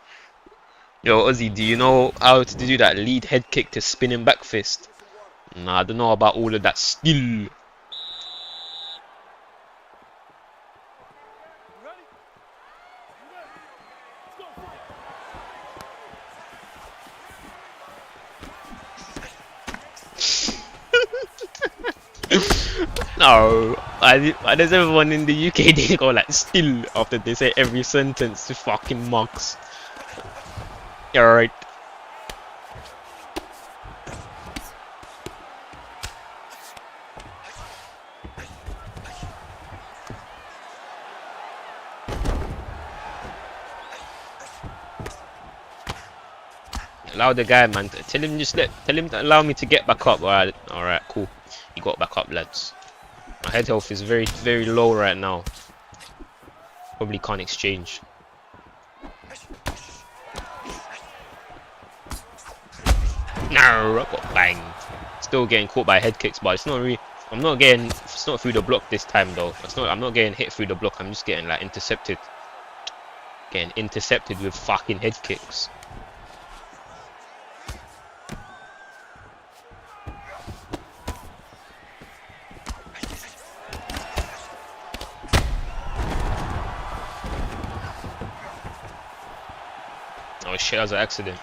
Yo, Ozzy, do you know how to do that lead head kick to spinning back fist? Nah, I don't know about all of that skill. No, there's everyone in the UK, they go like still after they say every sentence to fucking mugs. You're right. Allow the guy, man. Tell him to allow me to get back up. Alright, cool. You got back up, lads. My head health is very, very low right now. Probably can't exchange. No, I got banged. Still getting caught by head kicks, but it's not really. I'm not getting. It's not through the block this time though. It's not. I'm not getting hit through the block. I'm just getting like intercepted. Getting intercepted with fucking head kicks. Oh shit, that was an accident.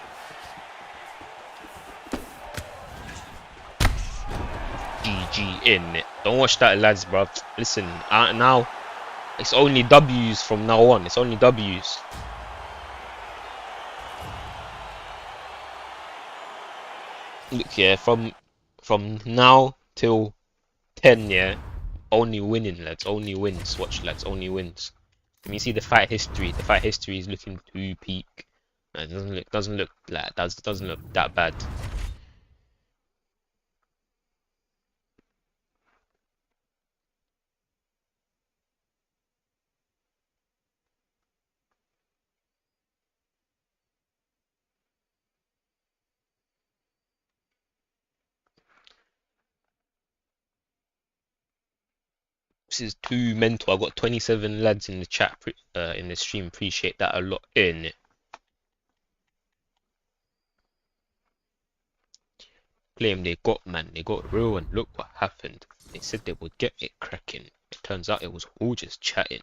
GG in it. Don't watch that, lads, bro. Listen, now it's only W's from now on. It's only W's. Look, yeah, from now till 10, yeah, only winning, lads. Only wins. Watch, lads. Only wins. When you see the fight history is looking too peak. It doesn't look like that. Doesn't look that bad. This is too mental. I got 27 lads in the chat in the stream. Appreciate that a lot. In it. Claim they got, man. They got real, and look what happened. They said they would get it cracking. It turns out it was all just chatting.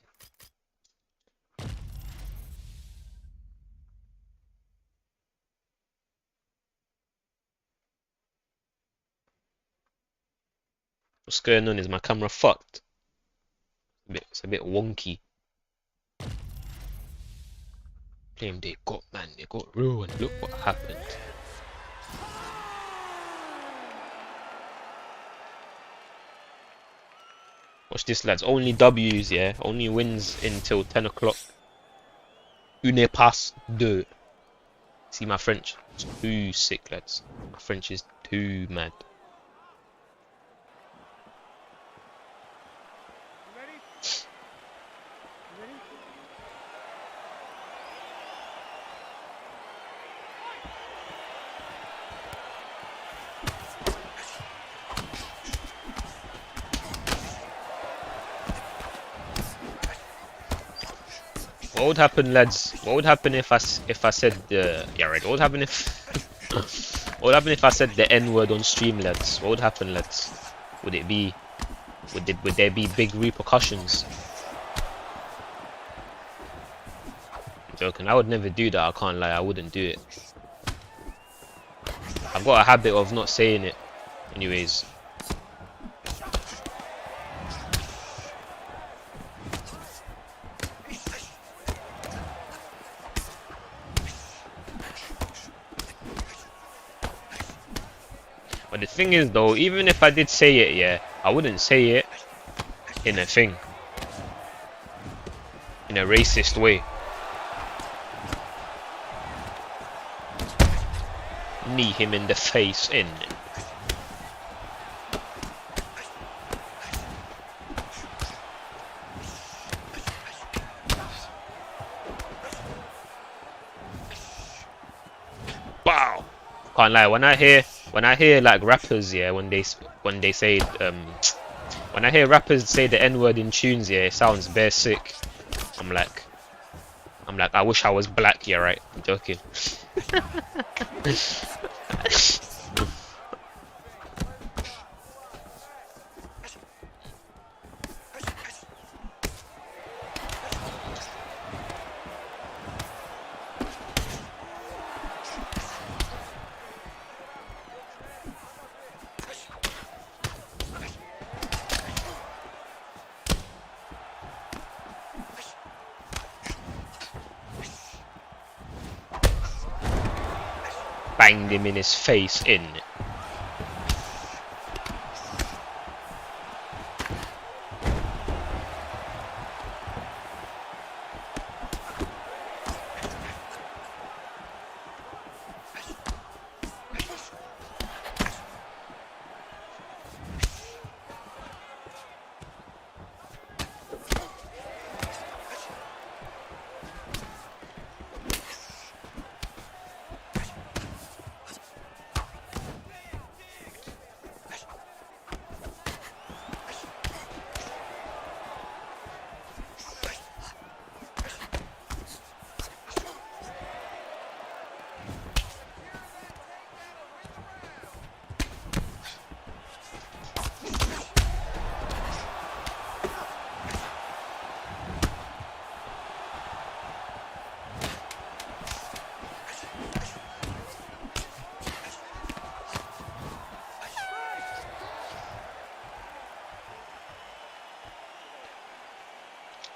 What's going on? Is my camera fucked? It's a bit wonky. Claim they got, man. They got real, and look what happened. Watch this, lads. Only W's, yeah. Only wins until 10 o'clock. Une passe deux. See, my French is too sick, lads. My French is too mad. What would happen, lads? What would happen if I said yeah, right? What would happen if what would happen if I said the N word on stream, lads? What would happen, lads? Would it be would there be big repercussions? I'm joking. I would never do that. I can't lie. I wouldn't do it. I've got a habit of not saying it. Anyways. But the thing is though, even if I did say it, yeah, I wouldn't say it in a thing. In a racist way. Knee him in the face in. Wow. Can't lie, when I hear like rappers, yeah, when they say when I hear rappers say the N-word in tunes, yeah, it sounds bare sick. I'm like I wish I was black, yeah, right? I'm joking. Banged him in his face in.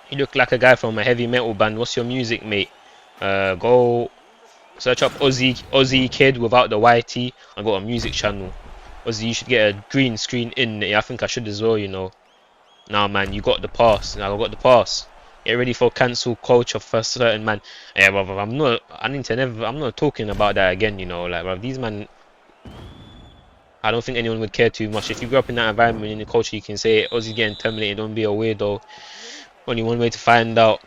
You look like a guy from a heavy metal band. What's your music, mate? Go search up Ozzy Kid without the YT. I got a music channel. Ozzy, you should get a green screen in. Yeah, I think I should as well, you know. Nah, man, you got the pass. Now I got the pass. Get ready for cancel culture for a certain man. Yeah, brother, I'm not talking about that again, you know. Like, bruv, these man, I don't think anyone would care too much. If you grew up in that environment, in the culture, you can say Ozzy getting terminated. Don't be a weirdo. Only one way to find out.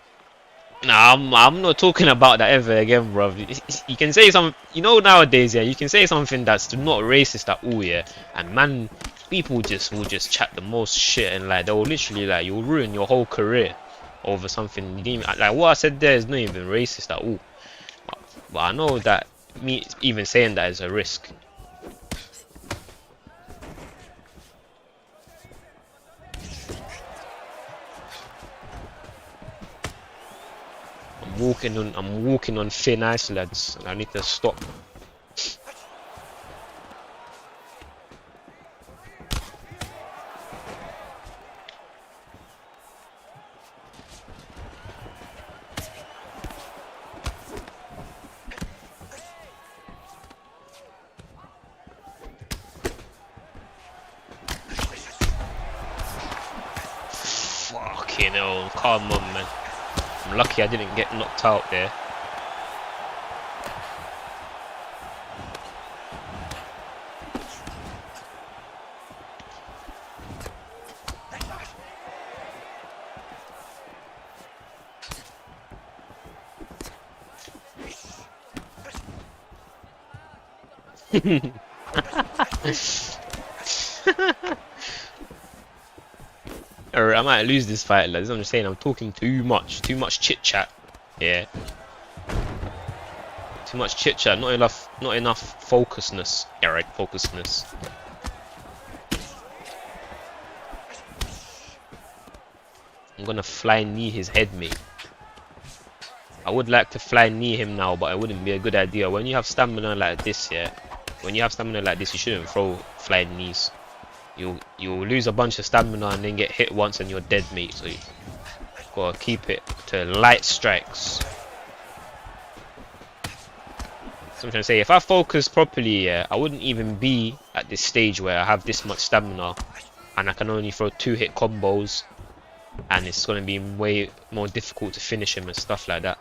Nah, I'm not talking about that ever again, bro. You can say some, you know, nowadays, yeah, you can say something that's not racist at all, yeah, and man, people will just chat the most shit, and like they'll literally like you'll ruin your whole career over something you didn't even, like what I said there is not even racist at all. But I know that me even saying that is a risk. I'm walking on thin ice, lads, and I need to stop. Fucking hell, come on, man. I'm lucky I didn't get knocked out there. Or I might lose this fight, lads. I'm just saying, I'm talking too much chit chat. Yeah, too much chit chat. Not enough focusness. Yeah, right, focusness. I'm gonna fly knee his head, mate. I would like to fly knee him now, but it wouldn't be a good idea. When you have stamina like this, yeah. When you have stamina like this, you shouldn't throw flying knees. You'll lose a bunch of stamina and then get hit once and you're dead, mate. So you gotta keep it to light strikes. So I'm trying to say, if I focus properly, yeah, I wouldn't even be at this stage where I have this much stamina and I can only throw 2-hit combos, and it's gonna be way more difficult to finish him and stuff like that.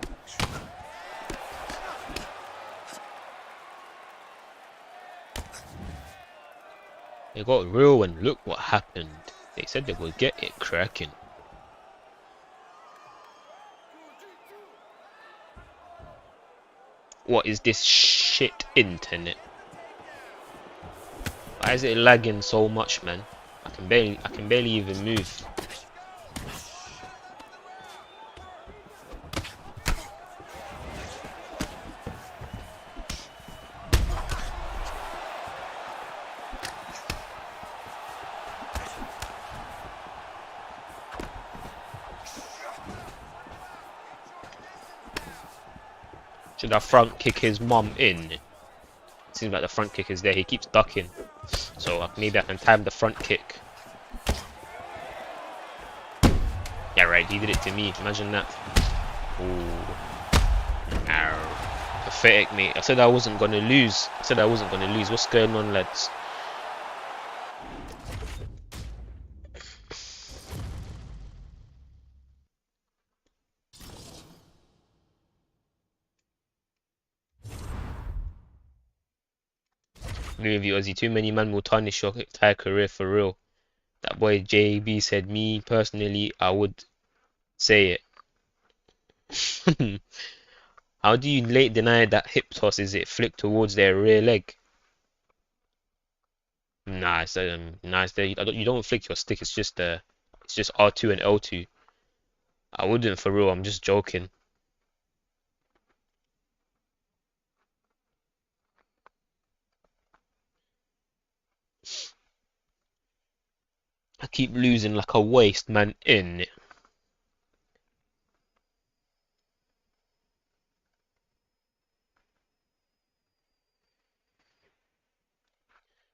It got real and look what happened. They said they would get it cracking. What is this shit internet? Why is it lagging so much, man? I can barely even move. Should I front kick his mum in? Seems like the front kick is there. He keeps ducking, so maybe I can time the front kick. Yeah, right. He did it to me. Imagine that. Ooh. Ow. Pathetic, mate. I said I wasn't gonna lose. What's going on, lads? Agree with you, Ozzy. Too many men will tarnish your entire career for real. That boy JB said, me personally, I would say it. How do you late deny that hip toss? Is it flick towards their rear leg? Nah, you don't flick your stick. It's just R2 and L2. I wouldn't for real. I'm just joking. I keep losing like a waste man in.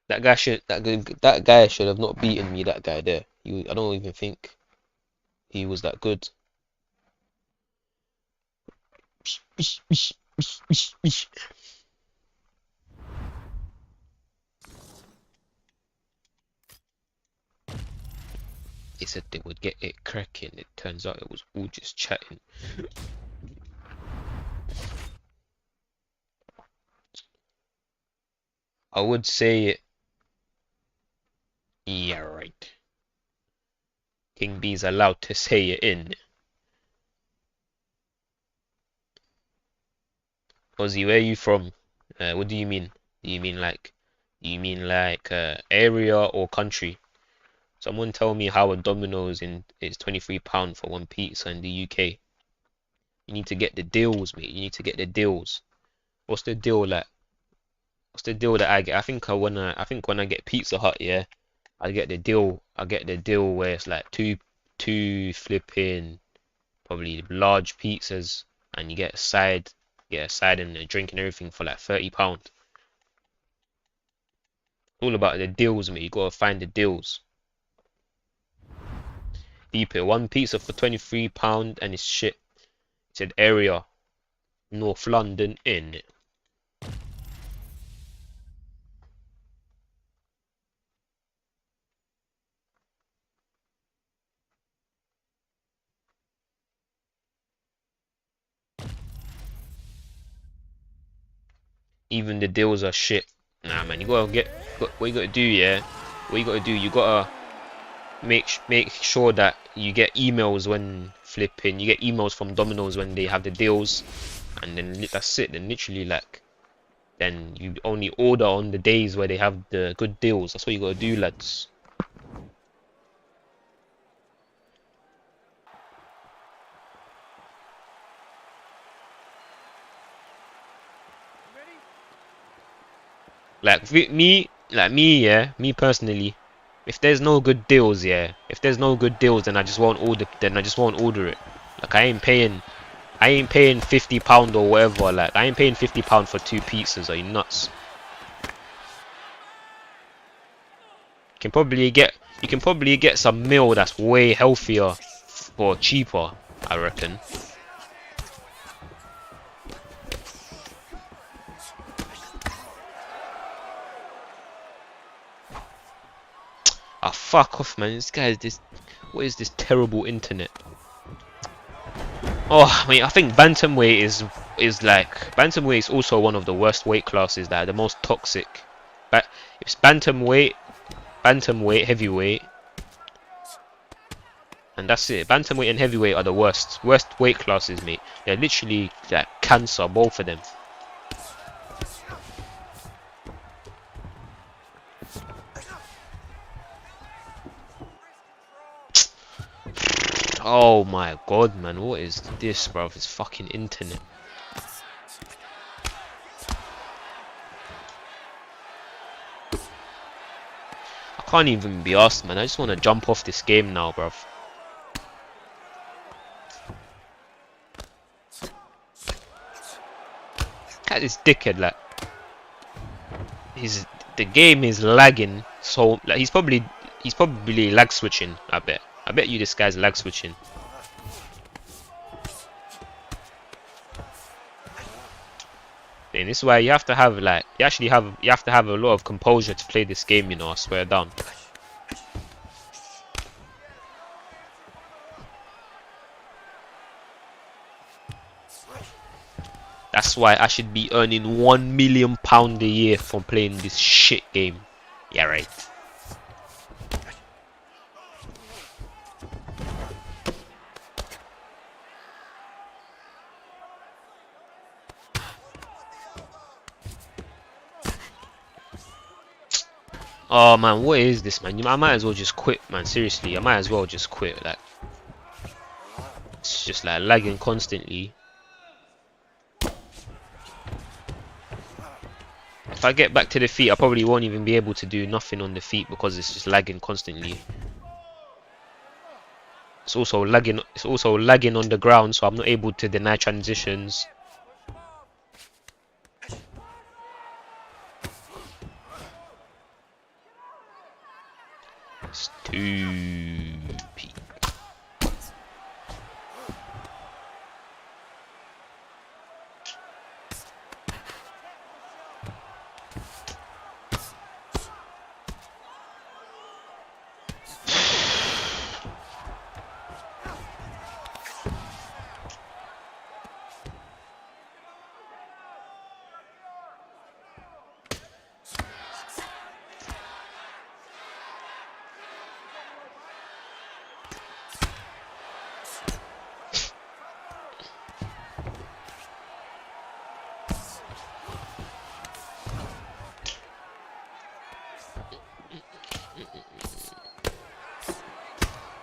That guy should have not beaten me. That guy there. I don't even think he was that good. They said they would get it cracking. It turns out it was all just chatting. I would say it. Yeah, right. King B's allowed to say it in. Ozzy, where are you from? What do you mean? Do you mean like area or country? Someone tell me how a Domino's is £23 for one pizza in the UK. You need to get the deals, mate. You need to get the deals. What's the deal like? What's the deal that I get? I think when I get Pizza Hut, yeah, I get the deal. I get the deal where it's like two flipping probably large pizzas, and you get a side and a drink and everything for like £30. All about the deals, mate. You gotta find the deals. Deep it. One pizza for £23 and it's shit. It said area, North London in. Even the deals are shit. Nah, man. What you gotta do, yeah. What you gotta do, you gotta make sure that you get emails when flipping. You get emails from Domino's when they have the deals, and then that's it. Then then you only order on the days where they have the good deals. That's what you gotta do, lads. Like me, yeah, me personally. If there's no good deals, yeah, if there's no good deals, then I just won't order. Then I just won't order it. Like I ain't paying £50 or whatever. Like I ain't paying £50 for 2 pizzas. Are you nuts? You can probably get some meal that's way healthier for cheaper, I reckon. Ah, fuck off, man. What is this terrible internet? Oh, I mean, I think bantamweight bantamweight is also one of the worst weight classes that are the most toxic. But it's bantamweight, heavyweight, and that's it. Bantamweight and heavyweight are the worst weight classes, mate. They're literally like cancer, both of them. Oh my god, man, what is this, bro? It's fucking internet. I can't even be asked, man. I just want to jump off this game now, bro. Look at this dickhead, like. The game is lagging, so like he's probably lag switching. I bet you this guy's lag switching. And this is why you have to have like you have to have a lot of composure to play this game, you know. I swear down. That's why I should be earning £1 million a year from playing this shit game. Yeah, right. Oh man, what is this, man? I might as well just quit, man. Seriously, I might as well just quit. Like, it's just like lagging constantly. If I get back to the feet, I probably won't even be able to do nothing on the feet because it's just lagging constantly. It's also lagging. It's also lagging on the ground, so I'm not able to deny transitions. Stupid.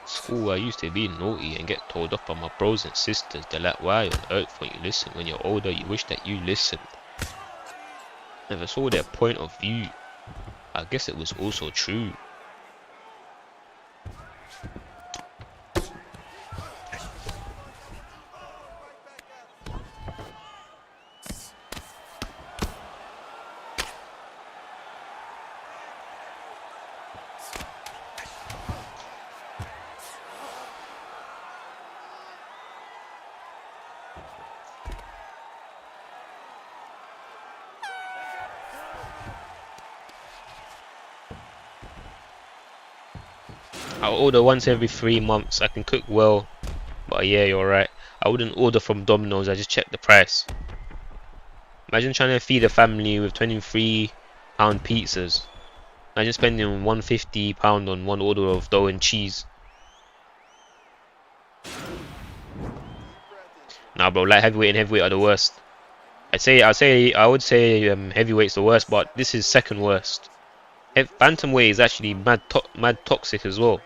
School, I used to be naughty and get told off by my bros and sisters. They're like, why on earth won't you listen? When you're older, you wish that you listened. Never saw their point of view. I guess it was also true. I'll order once every 3 months. I can cook well, but yeah, you're right. I wouldn't order from Domino's. I just check the price. Imagine trying to feed a family with £23 pizzas. Imagine spending £150 on one order of dough and cheese. Nah, bro, light heavyweight and heavyweight are the worst. I would say heavyweight's the worst, but this is second worst. Bantamweight is actually mad toxic as well.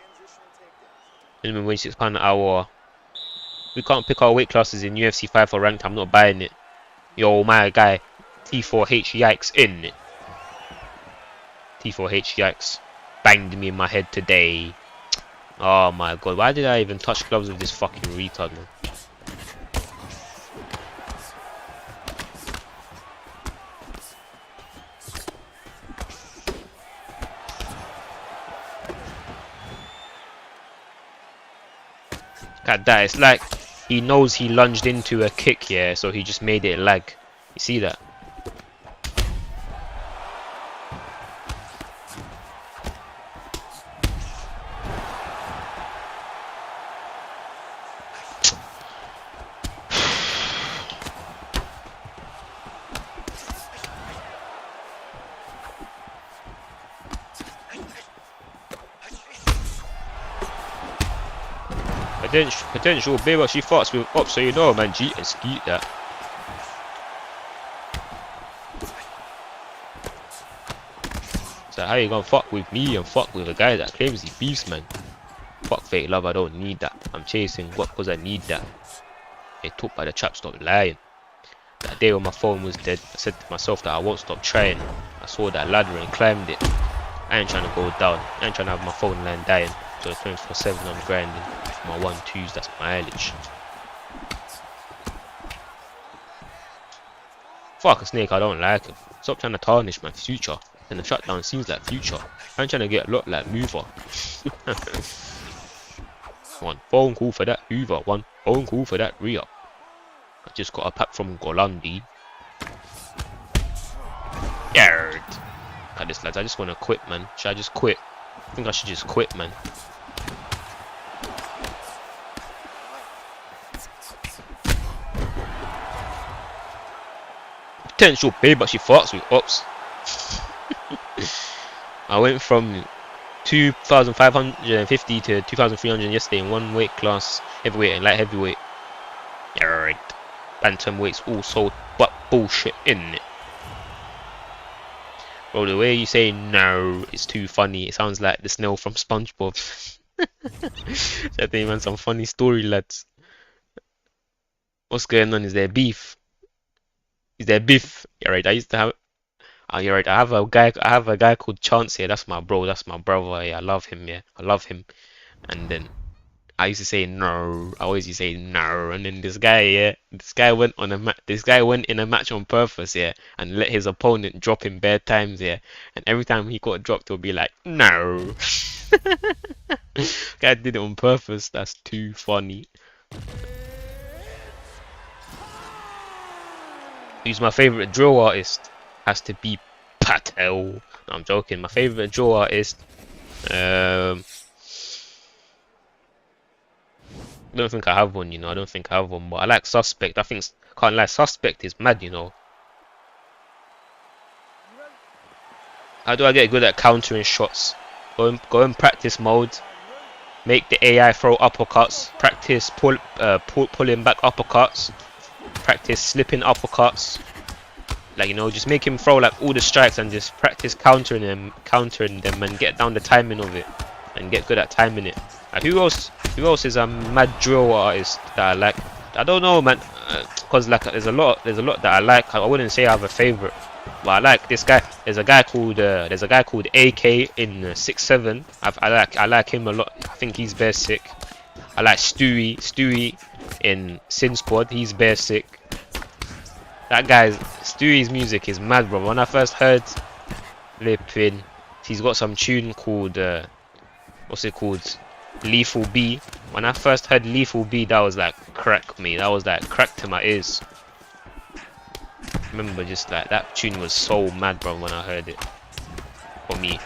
Minimum wage £6 an hour. We can't pick our weight classes in UFC 5 for ranked. I'm not buying it. Yo, my guy, T4H yikes in it. T4H yikes banged me in my head today. Oh my god, why did I even touch gloves with this fucking retard, man? Look at that, it's like he knows he lunged into a kick, yeah, so he just made it lag. You see that? Potential babe, but she fucks with up, so you know, man. G and skeet that. So how you gonna fuck with me and fuck with a guy that claims he beefs, man? Fuck fake love, I don't need that. I'm chasing what because I need that. They talk by the chap, stop lying. That day when my phone was dead, I said to myself that I won't stop trying. I saw that ladder and climbed it. I ain't trying to go down. I ain't trying to have my phone line dying. So 24/7 I'm grinding. My 1-2s, that's mileage. Fuck a snake, I don't like him. Stop trying to tarnish my future. And the shutdown seems like future. I'm trying to get a lot like mover. One phone call for that Hoover. One phone call for that re-up. I just got a pack from Golandi. Yard. Look at this, lads. I just want to quit, man. Should I just quit? I think I should just quit, man. Potential babe, but she fucks with ops. I went from 2,550 to 2,300 yesterday in one weight class, heavyweight and light heavyweight. Yeah, right. Bantamweight's also but bullshit, innit? Bro, the way you say no is too funny. It sounds like the snail from SpongeBob. I think, man, some funny story, lads. What's going on? Is there beef? Is there beef? Yeah, right. I used to have. Oh, you're right. I have a guy called Chance here. That's my bro. That's my brother. Yeah, I love him. Yeah, I love him. And then I used to say no. I always used to say no. And then this guy, yeah, this guy went in a match on purpose, yeah, and let his opponent drop him bare times, yeah. And every time he got dropped, he'll be like, no. Guy did it on purpose. That's too funny. Who's my favorite drill artist? Has to be Patel. No, I'm joking. My favorite drill artist. I don't think I have one, you know. I don't think I have one, but I like Suspect. I think, can't lie, Suspect is mad, you know. How do I get good at countering shots? Go in practice mode. Make the AI throw uppercuts. Practice pulling back uppercuts. Practice slipping uppercuts. Like, you know, just make him throw like all the strikes and just practice countering them and get down the timing of it and get good at timing it. Like, who else is a mad drill artist that I like? I don't know, man, because like there's a lot that I like. I wouldn't say I have a favorite, but I like this guy. There's a guy called AK in 6'7". I like him a lot. I think he's bare sick. I like Stewie in Sin Squad. He's bare sick. That guy's Stewie's music is mad, bro. When I first heard Lipin, he's got some tune called what's it called? Lethal B. When I first heard Lethal B, that was like crack me. That was like crack to my ears. Remember, just like that tune was so mad, bro, when I heard it. For me.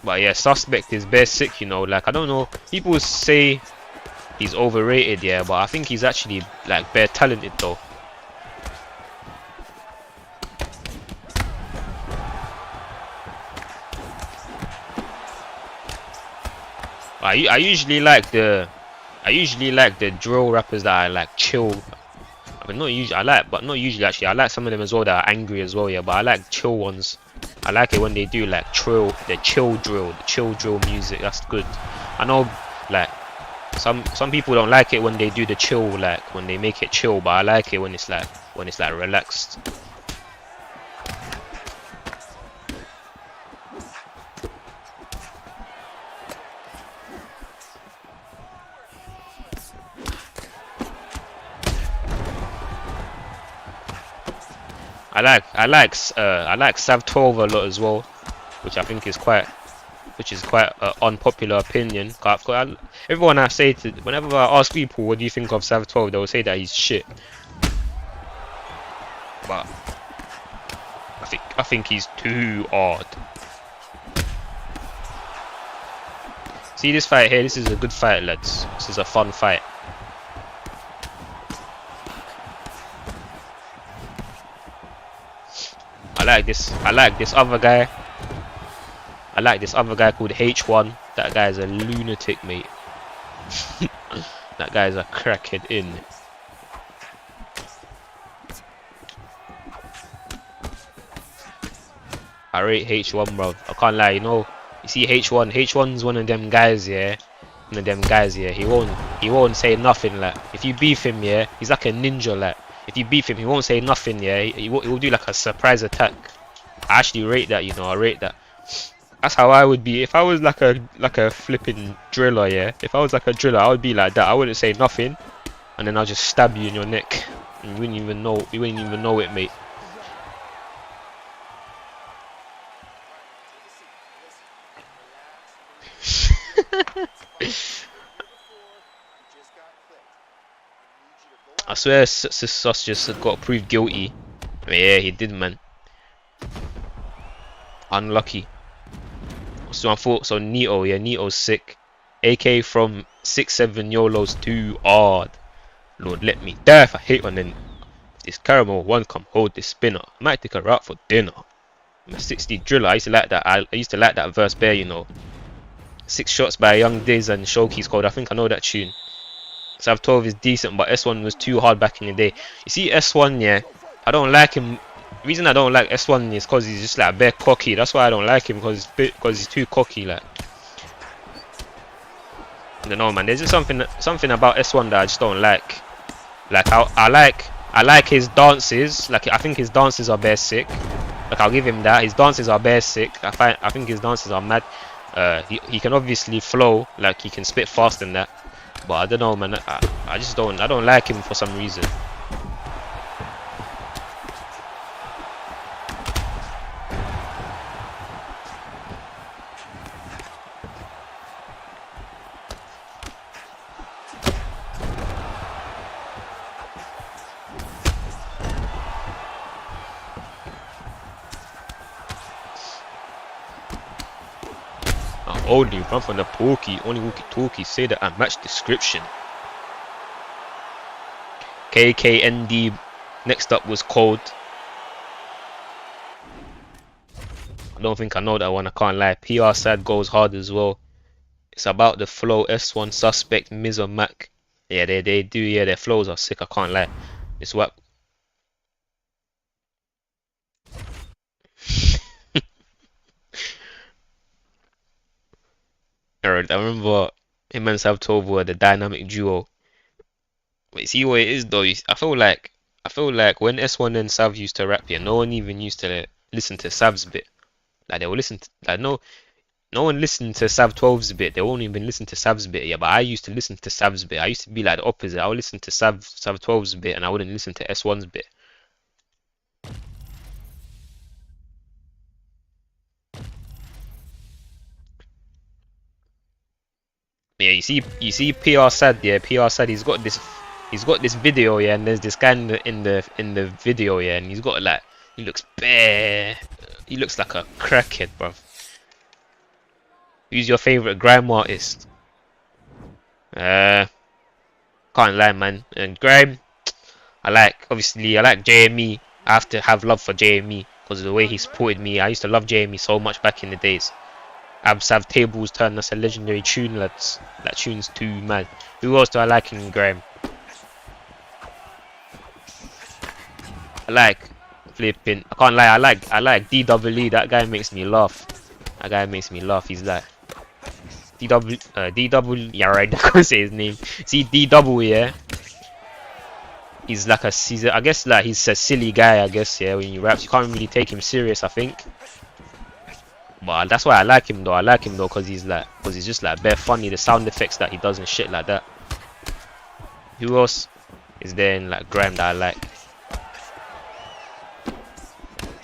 But yeah, Suspect is bare sick, you know. Like, I don't know. People say he's overrated, yeah, but I think he's actually like bare talented though. I usually like the drill rappers that are like chill, I mean, not usually. But not usually actually. I like some of them as well that are angry as well. Yeah, but I like chill ones. I like it when they do like the chill drill music. That's good. I know, like some people don't like it when they do the chill, like when they make it chill. But I like it when it's like relaxed. I like Sav 12 a lot as well, which I think is quite unpopular opinion. Everyone I say to, whenever I ask people what do you think of Sav 12, they will say that he's shit. But I think he's too odd. See this fight here. This is a good fight, lads. This is a fun fight. I like this other guy. I like this other guy called H1. That guy is a lunatic, mate. That guy is a crackhead in. I rate H1, bro. I can't lie, you know. You see H1. H1's one of them guys, yeah. He won't say nothing. Like if you beef him, yeah, he's like a ninja. Like if you beef him, he won't say nothing. Yeah, he will do like a surprise attack. I actually rate that. You know, I rate that. That's how I would be if I was like a flipping driller. Yeah, if I was like a driller, I would be like that. I wouldn't say nothing, and then I'll just stab you in your neck, and you wouldn't even know. You wouldn't even know it, mate. I swear Sus just got proved guilty. Yeah, he did, man. Unlucky. So I thought, so Nito, yeah, Nito's sick. AK from 6-7 YOLO's too hard. Lord, let me die if I hate one then. This caramel one come hold this spinner. I might take her out for dinner. I'm a 60 driller. I used to like that. I used to like that verse there, you know. 6 shots by Young Diz and Shoki's called. I think I know that tune. Sav 12 is decent, but S1 was too hard back in the day. You see S1, yeah, I don't like him. The reason I don't like S1 is because he's just like bare cocky. That's why I don't like him, because he's too cocky. Like, I don't know, man. There's just something about S1 that I just don't like. Like I like his dances. Like I think his dances are bare sick. Like I'll give him that. His dances are bare sick. I think his dances are mad. He can obviously flow. Like he can spit fast and that. But I don't know, man. I just don't like him for some reason. Only run from the pokey, only walkie-talkie say that I match description. KKND next up was Cold. I don't think I know that one, I can't lie. PR Sad goes hard as well. It's about the flow. S1 Suspect, Miz or Mac. Yeah, they do, yeah, their flows are sick, I can't lie. It's what I remember him and Sav 12 were the dynamic duo. But see what it is though. I feel like when S1 and Sav used to rap here, no one even used to listen to Sav's bit. Like they will listen to, like no one listened to Sav 12's bit. They won't even listen to Sav's bit. Yeah, but I used to listen to Sav's bit. I used to be like the opposite. I would listen to Sav 12's bit and I wouldn't listen to S1's bit. Yeah, you see PR Sad, yeah, PR Sad, he's got this video, yeah, and there's this guy in the video, yeah, and he's got like, he looks bare, he looks like a crackhead, bruv. Who's your favorite grime artist? Can't lie, man. And grime, I like JME. I have to have love for JME because of the way he supported me. I used to love JME so much back in the days. Absav Tables Turn, that's a legendary tune, lads. That tune's too mad. Who else do I like in grime? I like flipping. I can't lie. I like DWE. That guy makes me laugh. That guy makes me laugh. He's like DW. Yeah, right. I can't say his name. See DW. Yeah. He's like I guess like he's a silly guy. I guess yeah. When he raps, you can't really take him serious. I think. But that's why I like him though. I like him though because he's just like bare funny. The sound effects that he does and shit like that. Who else is there in like grime that I like?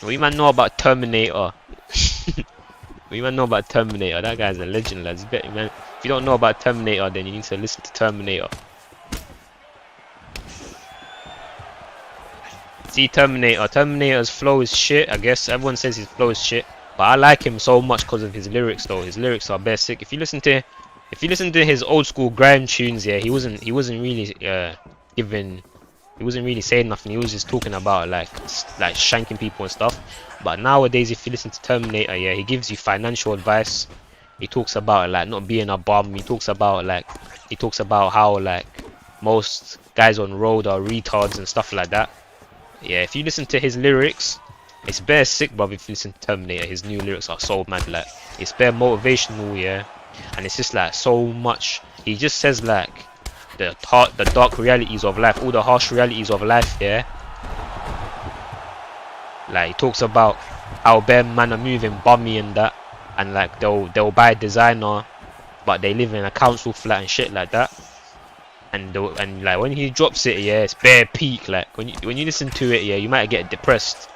What you man know about Terminator? What you man know about Terminator? That guy's a legend, lads. Man, if you don't know about Terminator, then you need to listen to Terminator. See Terminator. Terminator's flow is shit. I guess everyone says his flow is shit, but I like him so much because of his lyrics. Though his lyrics are bare sick. If you listen to his old school grime tunes, yeah, he wasn't really giving. He wasn't really saying nothing. He was just talking about like shanking people and stuff. But nowadays, if you listen to Terminator, yeah, he gives you financial advice. He talks about like not being a bum. He talks about how like most guys on road are retards and stuff like that. Yeah, if you listen to his lyrics, it's bare sick, bruv. If you listen to Terminator, his new lyrics are so mad. Like it's bare motivational, yeah, and it's just like so much. He just says like the dark realities of life, all the harsh realities of life, yeah. Like he talks about how bare man are moving bummy and that, and like they'll buy designer, but they live in a council flat and shit like that. And like when he drops it, yeah, it's bare peak. Like when you listen to it, yeah, you might get depressed.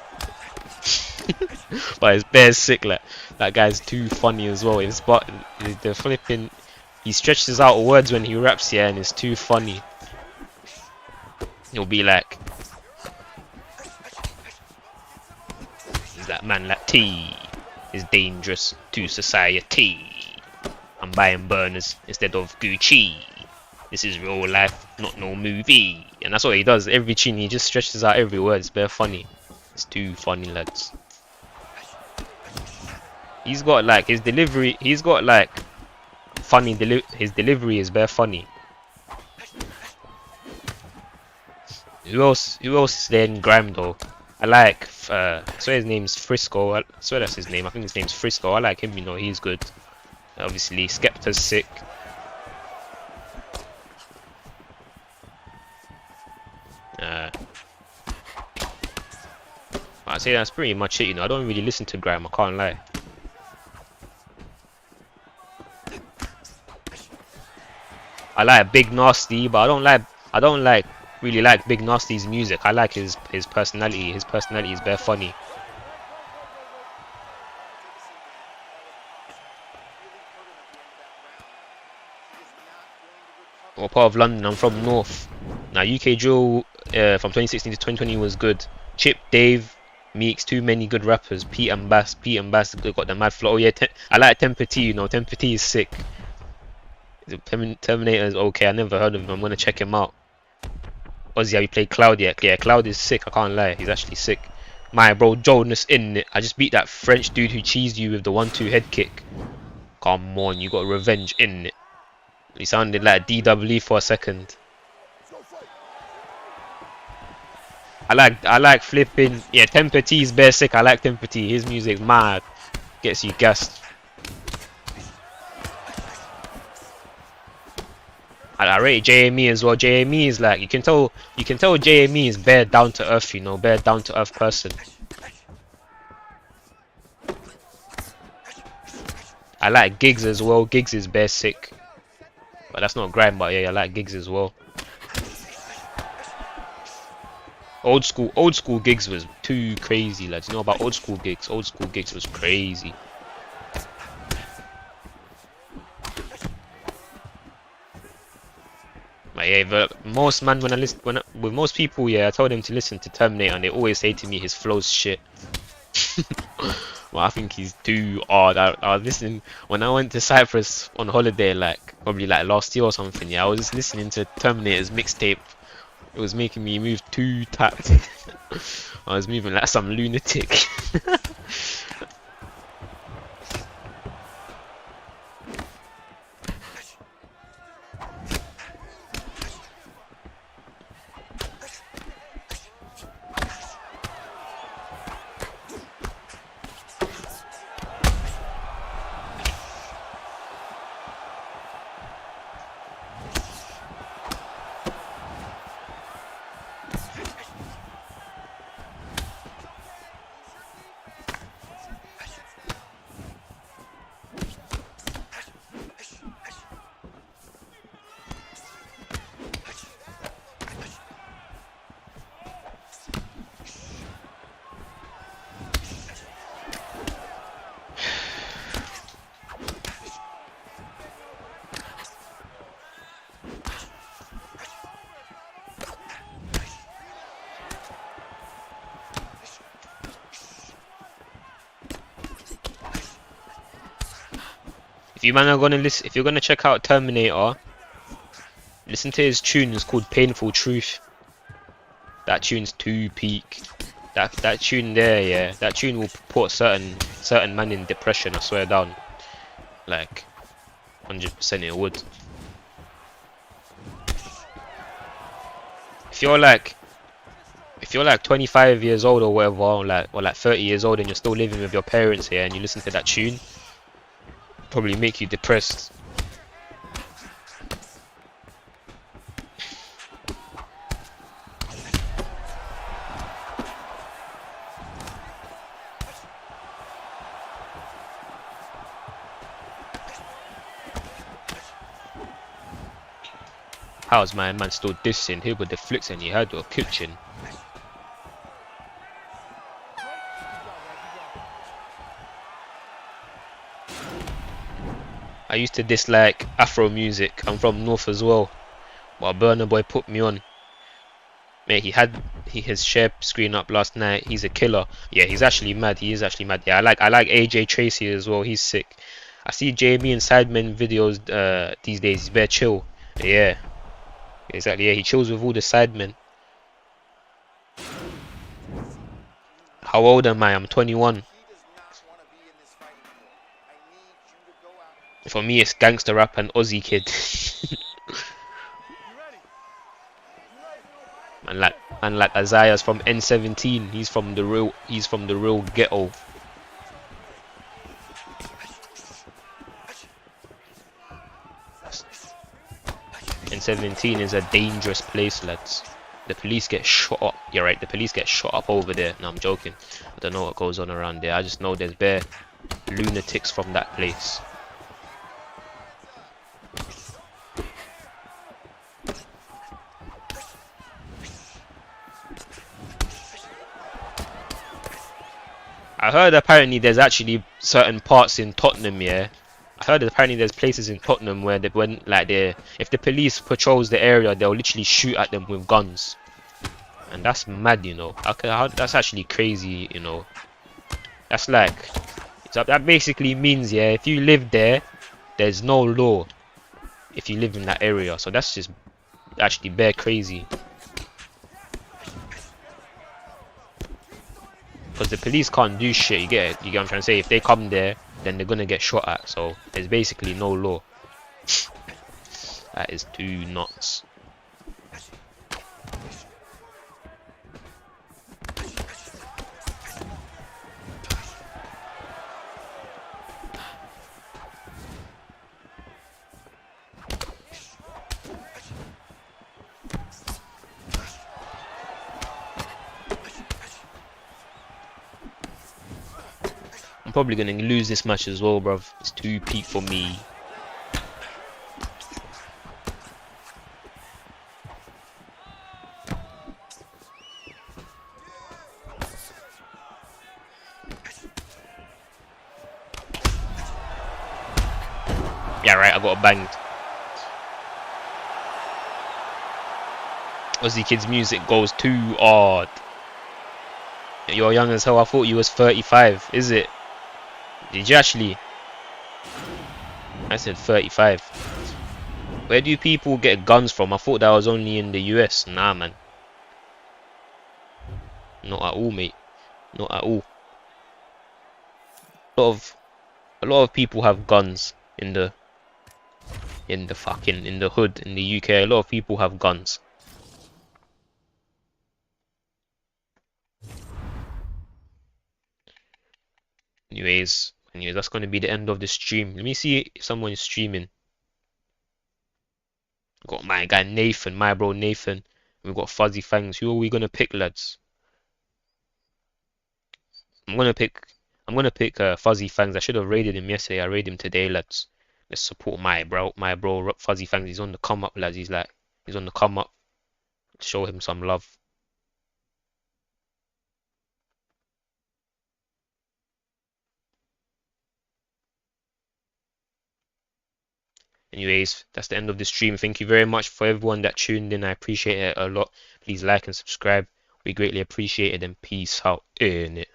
But it's bare sick. Like that guy's too funny as well. But the flipping. He stretches out words when he raps, yeah, and it's too funny. He'll be like, "Is that man like tea is dangerous to society. I'm buying burners instead of Gucci. This is real life, not no movie." And that's what he does. Every tune, he just stretches out every word. It's bare funny. It's too funny, lads. He's got like his delivery. He's got like funny his delivery is bare funny. Who else is there in grime though? I like I swear his name's Frisco. I swear that's his name. I think his name's Frisco. I like him, you know, he's good. Obviously Skepta's sick. I'd say that's pretty much it, you know. I don't really listen to grime, I can't lie. I like Big Nasty, but I don't really like Big Nasty's music. I like his personality. His personality is bare funny. What part of London? I'm from North. Now UK drill from 2016 to 2020 was good. Chip, Dave, Meeks, too many good rappers. Pete and Bass got the mad flow. Oh yeah, I like Temper T. You know, Temper T is sick. Terminator is okay. I never heard of him. I'm gonna check him out. Ozzy, have you played Cloud yet? Yeah, Cloud is sick. I can't lie. He's actually sick. My bro, Jonas in it. I just beat that French dude who cheesed you with the 1-2 head kick. Come on, you got revenge in it. He sounded like DWE for a second. I like flipping. Yeah, Temper T is bare sick. I like Temper T. His music mad. Gets you gassed. I rate JME as well. JME is like you can tell JME is bare down to earth, you know, bare down to earth person. I like Gigs as well. Gigs is bare sick. But that's not grime, but yeah, I like Gigs as well. Old school Gigs was too crazy, lads. You know about old school Gigs? Old school Gigs was crazy. But yeah, but most man with most people, yeah, I told them to listen to Terminator, and they always say to me his flow's shit. Well, I think he's too hard. I was listening when I went to Cyprus on holiday, like probably like last year or something. Yeah, I was just listening to Terminator's mixtape. It was making me move too tapped. I was moving like some lunatic. If you man are gonna listen, if you're gonna check out Terminator, listen to his tune. It's called Painful Truth. That tune's too peak. That tune there, yeah. That tune will put certain man in depression. I swear down. Like 100% it would. If you're like 25 years old or whatever, or like 30 years old and you're still living with your parents here and you listen to that tune, probably make you depressed. How's my man still dissing? Here with the flicks and he had to a kitchen. I used to dislike Afro music. I'm from North as well. But Burna Boy put me on. Mate, his share screen up last night. He's a killer. Yeah, he's actually mad. He is actually mad. Yeah, I like AJ Tracy as well. He's sick. I see Jamie and Sidemen videos these days. He's very chill. Yeah, exactly. Yeah, he chills with all the Sidemen. How old am I? I'm 21. For me, it's gangster rap and Ozzy Kid. man like Isaiah's from N17. He's from the real ghetto. N17 is a dangerous place, lads. The police get shot up. You're right, the police get shot up over there. No, I'm joking. I don't know what goes on around there. I just know there's bare lunatics from that place. I heard apparently there's actually certain parts in Tottenham, yeah. I heard apparently there's places in Tottenham where if the police patrols the area, they'll literally shoot at them with guns. And that's mad, you know. That's actually crazy, you know. That's like, that basically means, yeah, if you live there, there's no law if you live in that area. So that's just actually bare crazy. Because the police can't do shit, you get it? You get what I'm trying to say? If they come there, then they're gonna get shot at. So there's basically no law. That is too nuts. I'm probably gonna lose this match as well, bruv. It's too peak for me. Yeah, right, I got banged. Ozzy Kid's music goes too hard. You're young as hell. I thought you was 35. Is it? Did you actually? I said 35. Where do people get guns from? I thought that was only in the US. Nah, man. Not at all, mate. Not at all. A lot of people have guns in the hood in the UK. A lot of people have guns. Anyways, that's going to be the end of the stream. Let me see if someone is streaming. Got my guy Nathan, my bro Nathan. We've got Fuzzy Fangs. Who are we gonna pick, lads? I'm gonna pick Fuzzy Fangs. I should have raided him yesterday. I raided him today, lads. Let's support my bro Fuzzy Fangs. He's on the come up, lads. He's on the come up. Show him some love. Anyways, that's the end of the stream. Thank you very much for everyone that tuned in. I appreciate it a lot. Please like and subscribe. We greatly appreciate it, and peace out in it.